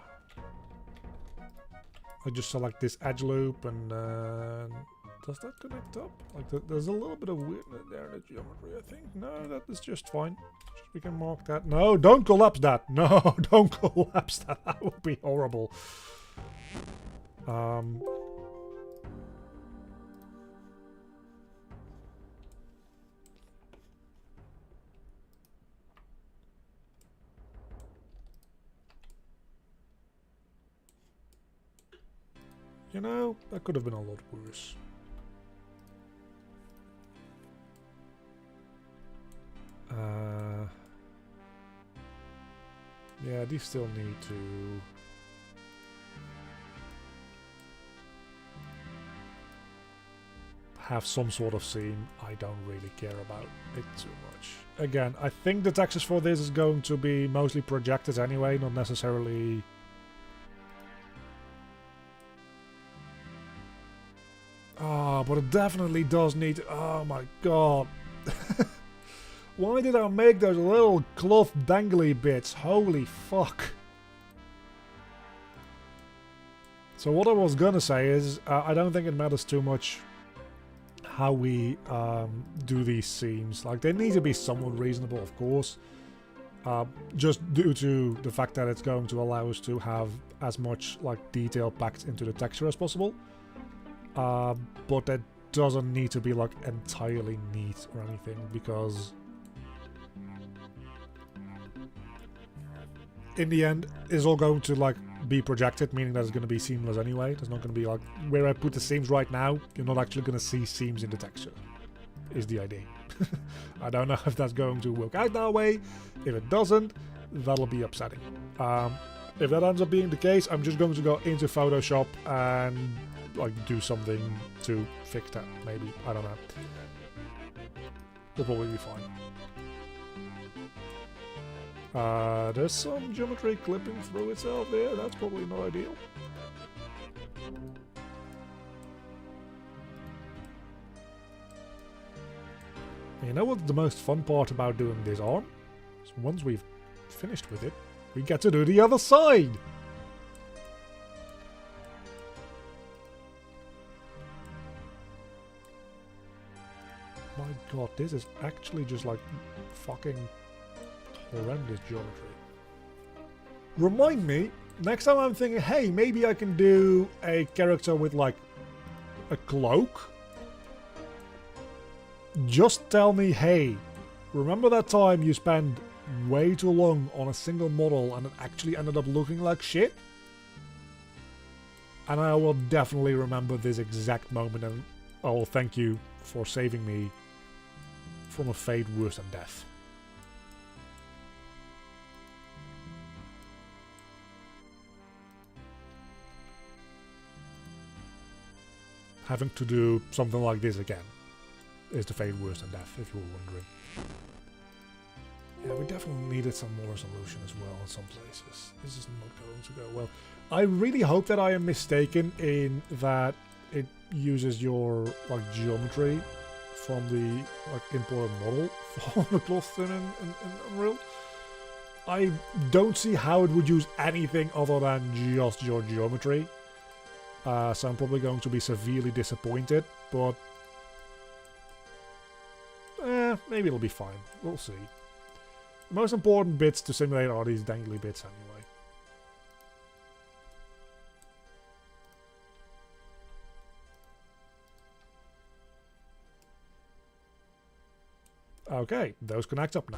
I just select this edge loop and... does that connect up? Like there's a little bit of weirdness there in the geometry, I think. No, that is just fine. We can mark that. No, don't collapse that. No, don't collapse that. That would be horrible. You know, that could have been a lot worse. Yeah, these still need to... have some sort of scene. I don't really care about it too much. Again, I think the textures for this is going to be mostly projected anyway, not necessarily... But it definitely does need... Oh my god. Why did I make those little cloth dangly bits? Holy fuck. So what I was gonna say is, I don't think it matters too much how we do these seams. Like, they need to be somewhat reasonable, of course. Just due to the fact that it's going to allow us to have as much like detail packed into the texture as possible. But that doesn't need to be like entirely neat or anything, because in the end it's all going to like be projected, meaning that it's going to be seamless anyway. There's not going to be like, where I put the seams right now, you're not actually going to see seams in the texture, is the idea. I don't know if that's going to work out that way. If it doesn't, that'll be upsetting. If that ends up being the case, I'm just going to go into Photoshop and like do something to fix that, maybe. I don't know. It'll probably be fine. There's some geometry clipping through itself there. That's probably not ideal. You know what the most fun part about doing this on? So once we've finished with it, we get to do the other side! My god, this is actually just like fucking horrendous geometry. Remind me, next time I'm thinking, hey, maybe I can do a character with like a cloak. Just tell me, hey, remember that time you spent way too long on a single model and it actually ended up looking like shit? And I will definitely remember this exact moment, and I will thank you for saving me from a fate worse than death. Having to do something like this again is the fate worse than death, if you were wondering. Yeah, we definitely needed some more resolution as well in some places. This is not going to go well. I really hope that I am mistaken in that it uses your like geometry from the like imported model for the cloth in Unreal. I don't see how it would use anything other than just your geometry. So I'm probably going to be severely disappointed, but maybe it'll be fine. We'll see. The most important bits to simulate are these dangly bits anyway. Okay, those can act up now.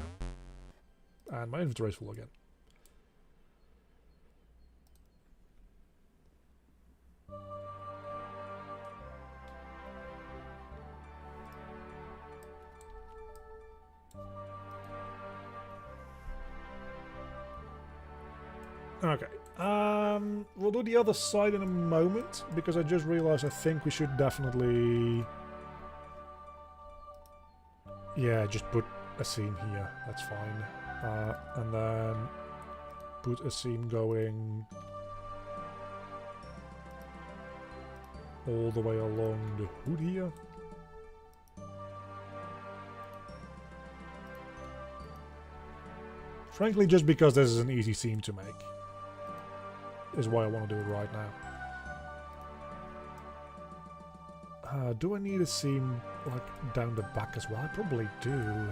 And my inventory is full again. Okay, we'll do the other side in a moment, because I just realized I think we should definitely... Yeah, just put a seam here, that's fine. And then put a seam going all the way along the hood here. Frankly, just because this is an easy seam to make is why I want to do it right now. Do I need a seam like down the back as well? I probably do.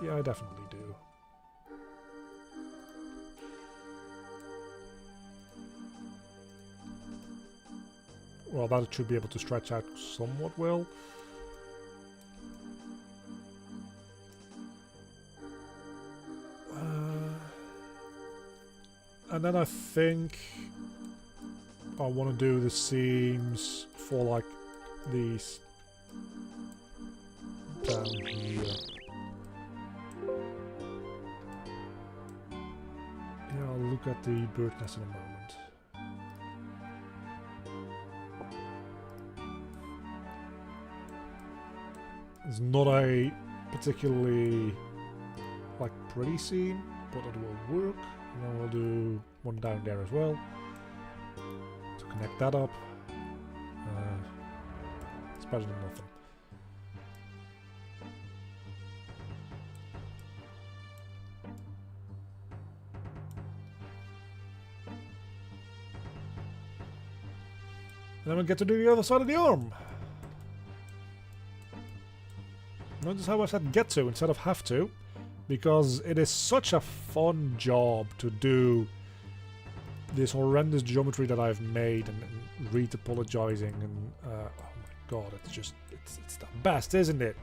Yeah, I definitely do. Well, that should be able to stretch out somewhat well. And then I think I want to do the seams for like these down here. Yeah, I'll look at the bird nest in a moment. It's not a particularly like pretty seam, but it will work. And then we'll do one down there as well to connect that up. better than nothing. And then we get to do the other side of the arm. Notice how I said get to instead of have to, because it is such a fun job to do this horrendous geometry that I've made and retopologizing and oh my god, it's just it's the best, isn't it?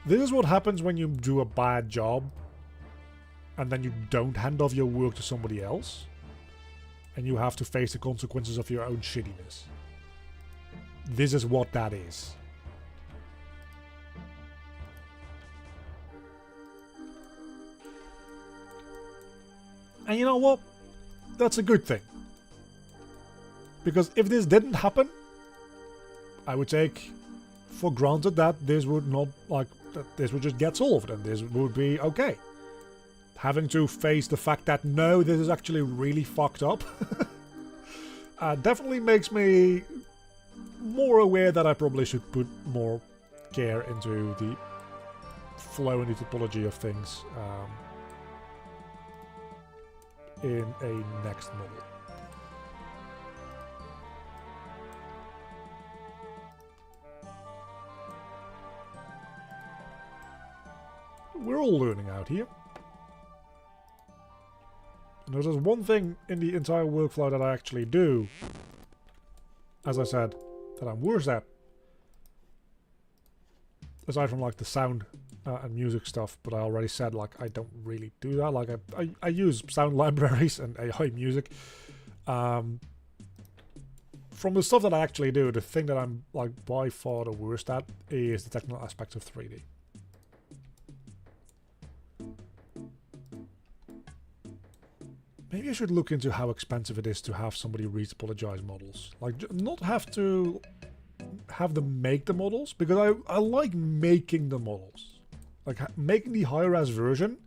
This is what happens when you do a bad job and then you don't hand off your work to somebody else and you have to face the consequences of your own shittiness. This is what that is. And you know what? That's a good thing. Because if this didn't happen, I would take for granted that this would not, like, that this would just get solved and this would be okay. Having to face the fact that no, this is actually really fucked up definitely makes me more aware that I probably should put more care into the flow and the topology of things in a next model. We're all learning out here. And there's one thing in the entire workflow that I actually do, as I said, that I'm worse at. Aside from like the sound and music stuff, but I already said like I don't really do that. Like I use sound libraries and AI music. From the stuff that I actually do, the thing that I'm like by far the worst at is the technical aspects of 3D. Maybe I should look into how expensive it is to have somebody retopologize models. Like, not have to have them make the models, because I like making the models. Like, making the high-res version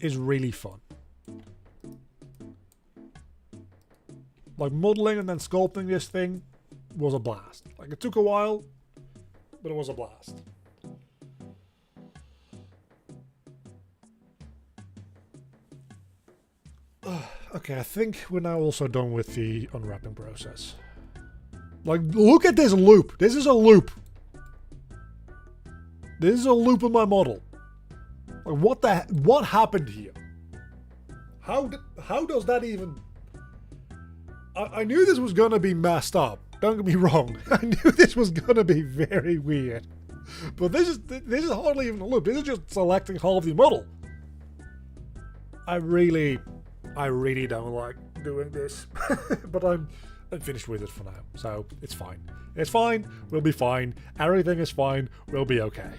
is really fun. Like, modeling and then sculpting this thing was a blast. Like, it took a while, but it was a blast. Okay, I think we're now also done with the unwrapping process. Like, look at this loop. This is a loop. This is a loop in my model. Like, what happened here? How does that even... I knew this was gonna be messed up. Don't get me wrong. I knew this was gonna be very weird. But this is hardly even a loop. This is just selecting half the model. I really don't like doing this, but I'm finished with it for now, so it's fine. It's fine, we'll be fine, everything is fine, we'll be okay.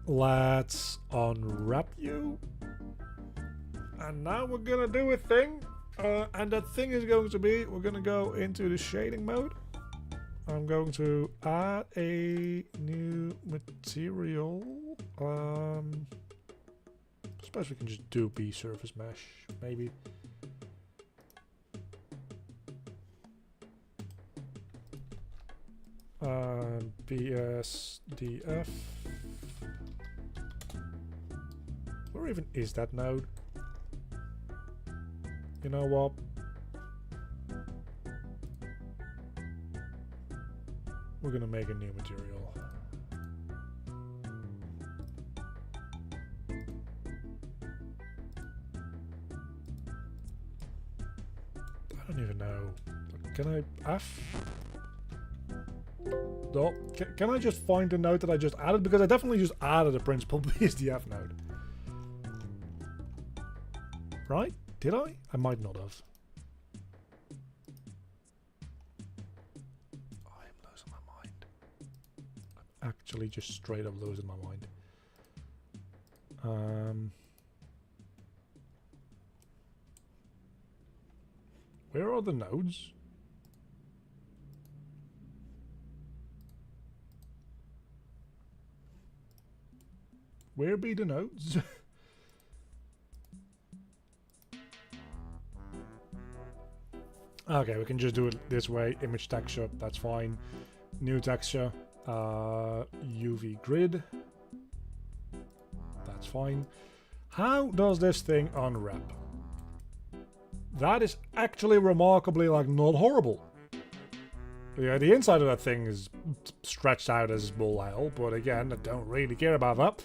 Let's unwrap you. And now we're gonna do a thing, and that thing is going to be, we're gonna go into the shading mode. I'm going to add a new material. I suppose we can just do B surface mesh, maybe. BSDF. Where even is that node? You know what? We're gonna make a new material. I don't even know. Can I F? No. Can I just find the node that I just added? Because I definitely just added a principal BSDF node. Right? Did I? I might not have. Actually just straight up losing my mind. Where are the nodes? Where be the nodes? Okay, we can just do it this way. Image texture, that's fine. New texture, UV grid. That's fine. How does this thing unwrap? That is actually remarkably like not horrible. Yeah, the inside of that thing is stretched out as bull hell, but again, I don't really care about that.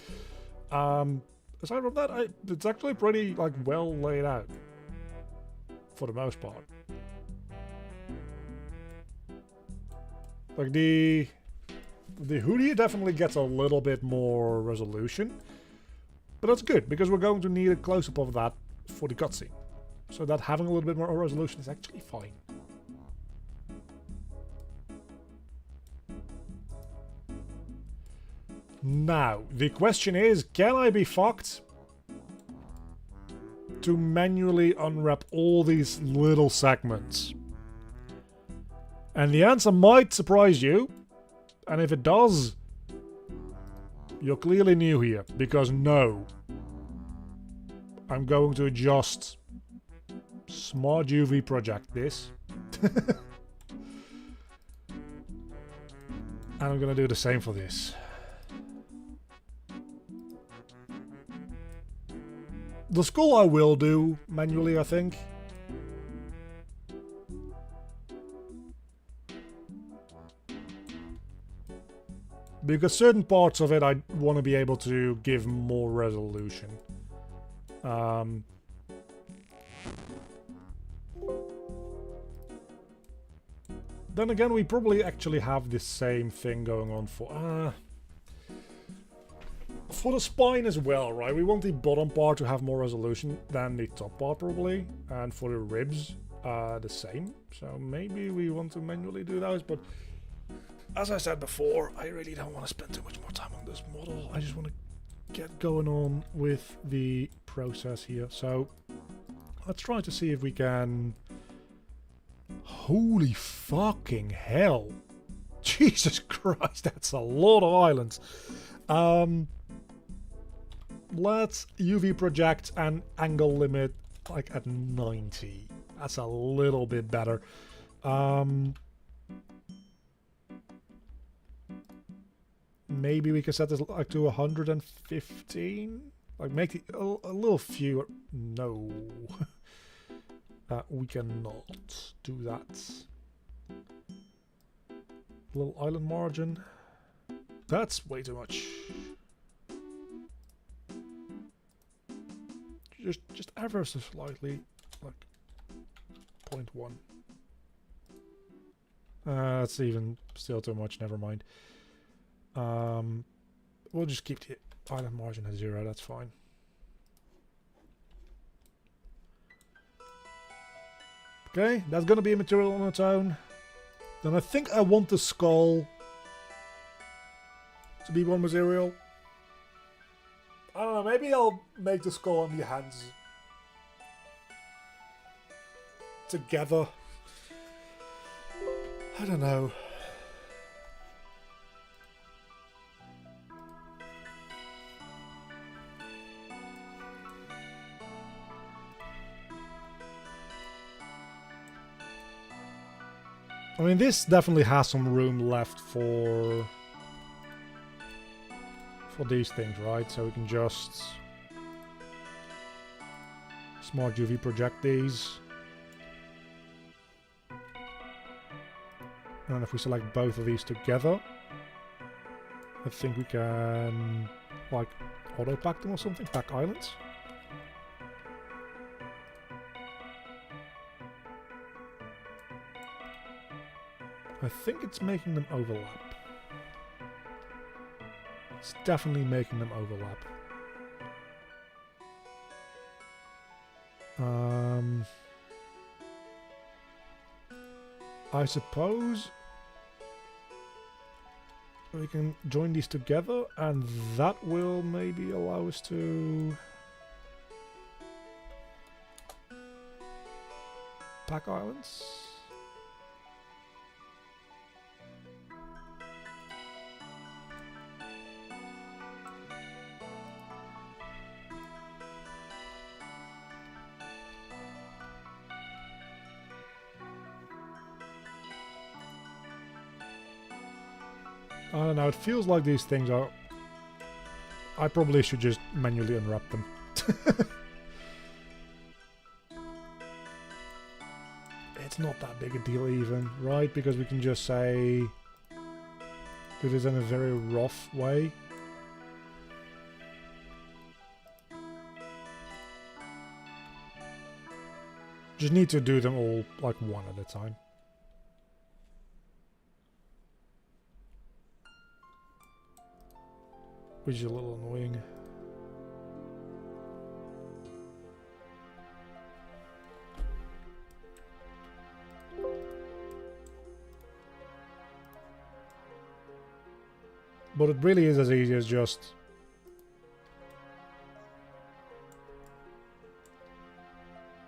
Aside from that, it's actually pretty like well laid out for the most part. Like the hoodie definitely gets a little bit more resolution, but that's good because we're going to need a close-up of that for the cutscene. So that having a little bit more resolution is actually fine. Now, the question is, can I be fucked to manually unwrap all these little segments? And the answer might surprise you, and if it does, you're clearly new here, because no. I'm going to just Smart UV project this. And I'm gonna do the same for this. The skull I will do manually, I think. Because certain parts of it I want to be able to give more resolution. Then again, we probably actually have the same thing going on for the spine as well, right? We want the bottom part to have more resolution than the top part probably, and for the ribs the same. So maybe we want to manually do those, but as I said before, I really don't want to spend too much more time on this model. I just want to get going on with the process here. So let's try to see if we can... Holy fucking hell. Jesus Christ, that's a lot of islands. Let's UV project and angle limit like at 90. That's a little bit better. Maybe we can set this like to 115? Like make it a little fewer. No. We cannot do that. Little island margin. That's way too much. Just ever so slightly, like 0.1. That's even still too much. Never mind. We'll just keep the island margin at 0. That's fine. Okay, that's gonna be a material on its own. Then I think I want the skull to be one material. I don't know, maybe I'll make the skull and the hands together. I don't know. I mean, this definitely has some room left for these things, right? So we can just Smart UV project these. And if we select both of these together, I think we can like auto pack them or something, pack islands. I think it's making them overlap. It's definitely making them overlap. I suppose we can join these together and that will maybe allow us to pack islands. I don't know, it feels like these things are... I probably should just manually unwrap them. It's not that big a deal even, right? Because we can just say... do this in a very rough way. Just need to do them all like one at a time. Which is a little annoying. But it really is as easy as just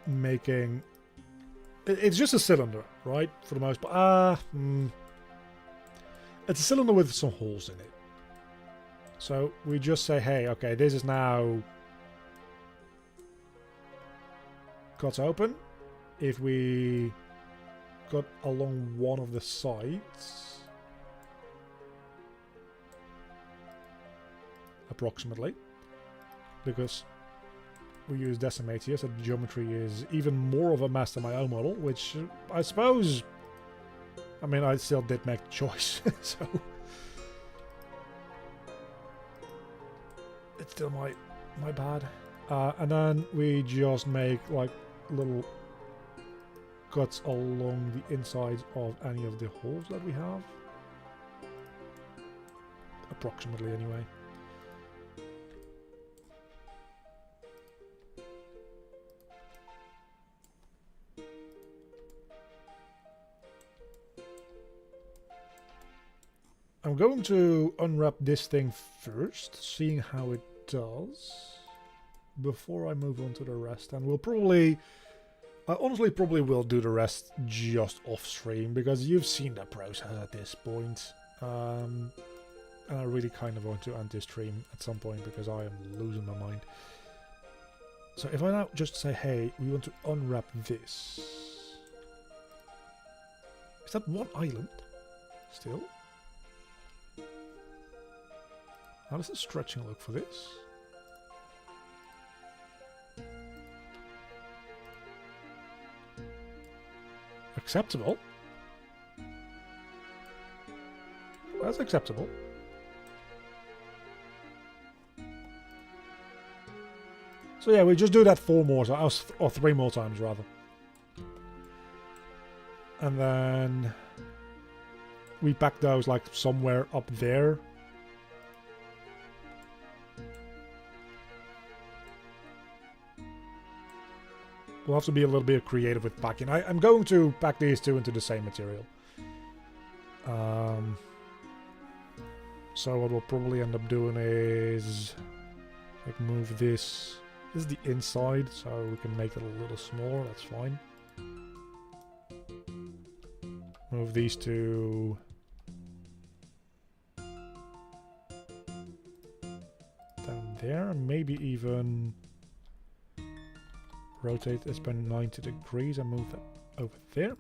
making... It's just a cylinder, right? For the most part. It's a cylinder with some holes in it. So we just say, hey, okay, this is now cuts open. If we got along one of the sides, approximately, because we use decimate here, so the geometry is even more of a mess than my own model, which I suppose, I mean, I still did make the choice, so it's still my bad. And then we just make like little cuts along the insides of any of the holes that we have, approximately anyway. I'm going to unwrap this thing first, seeing how it does, before I move on to the rest. And we'll probably, I honestly probably will do the rest just off stream, because you've seen the process at this point. And I really kind of want to end this stream at some point, because I am losing my mind. So if I now just say, hey, we want to unwrap this. Is that one island still? How does the stretching look for this? Acceptable. That's acceptable. So yeah, we just do that 4 more times, or 3 more times rather. And then we pack those like somewhere up there. We'll have to be a little bit creative with packing. I'm going to pack these two into the same material. So what we'll probably end up doing is like move this. This is the inside, so we can make it a little smaller. That's fine. Move these two down there, maybe even rotate this by 90 degrees and move that over there.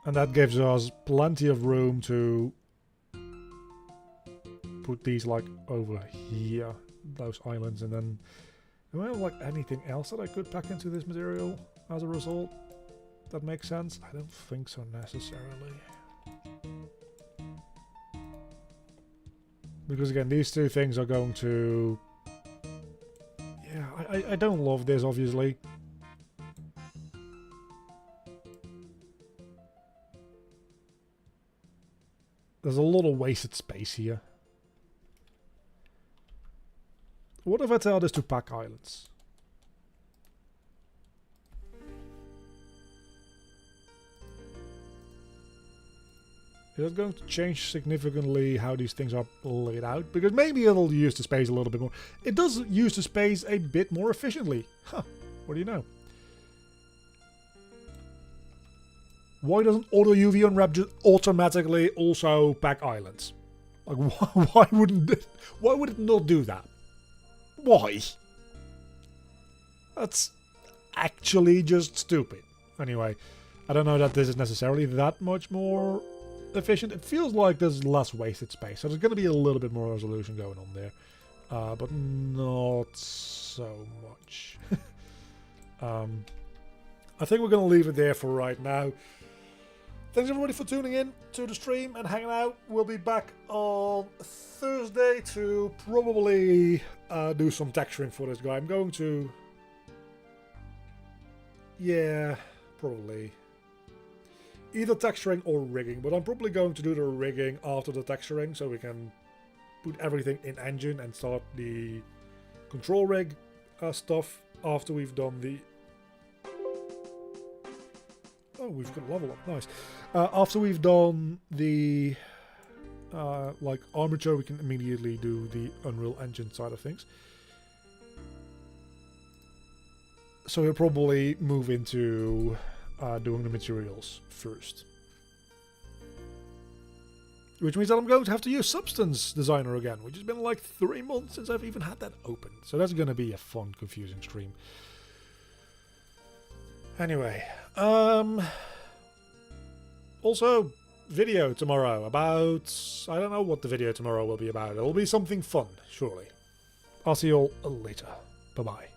And that gives us plenty of room to put these like over here, those islands, and then do I have like anything else that I could pack into this material as a result? That makes sense? I don't think so necessarily. Because again, these two things are going to... Yeah, I don't love this, obviously. There's a lot of wasted space here. What if I tell this to pack islands? Is it going to change significantly how these things are laid out? Because maybe it'll use the space a little bit more. It does use the space a bit more efficiently. Huh, what do you know? Why doesn't auto UV unwrap just automatically also pack islands? Like, why would it not do that? Why? That's actually just stupid. Anyway, I don't know that this is necessarily that much more efficient. It feels like there's less wasted space, so there's going to be a little bit more resolution going on there, but not so much. I think we're going to leave it there for right now. Thanks everybody for tuning in to the stream and hanging out. We'll be back on Thursday to probably do some texturing for this guy. I'm going to... yeah, probably. Either texturing or rigging, but I'm probably going to do the rigging after the texturing so we can put everything in engine and start the control rig stuff after we've done the... oh, we've got a level up, nice. After we've done the like armature, we can immediately do the Unreal Engine side of things. So we'll probably move into doing the materials first. Which means that I'm going to have to use Substance Designer again, which has been like 3 months since I've even had that open. So that's going to be a fun, confusing stream. Anyway, also, video tomorrow about... I don't know what the video tomorrow will be about. It'll be something fun, surely. I'll see you all later. Bye-bye.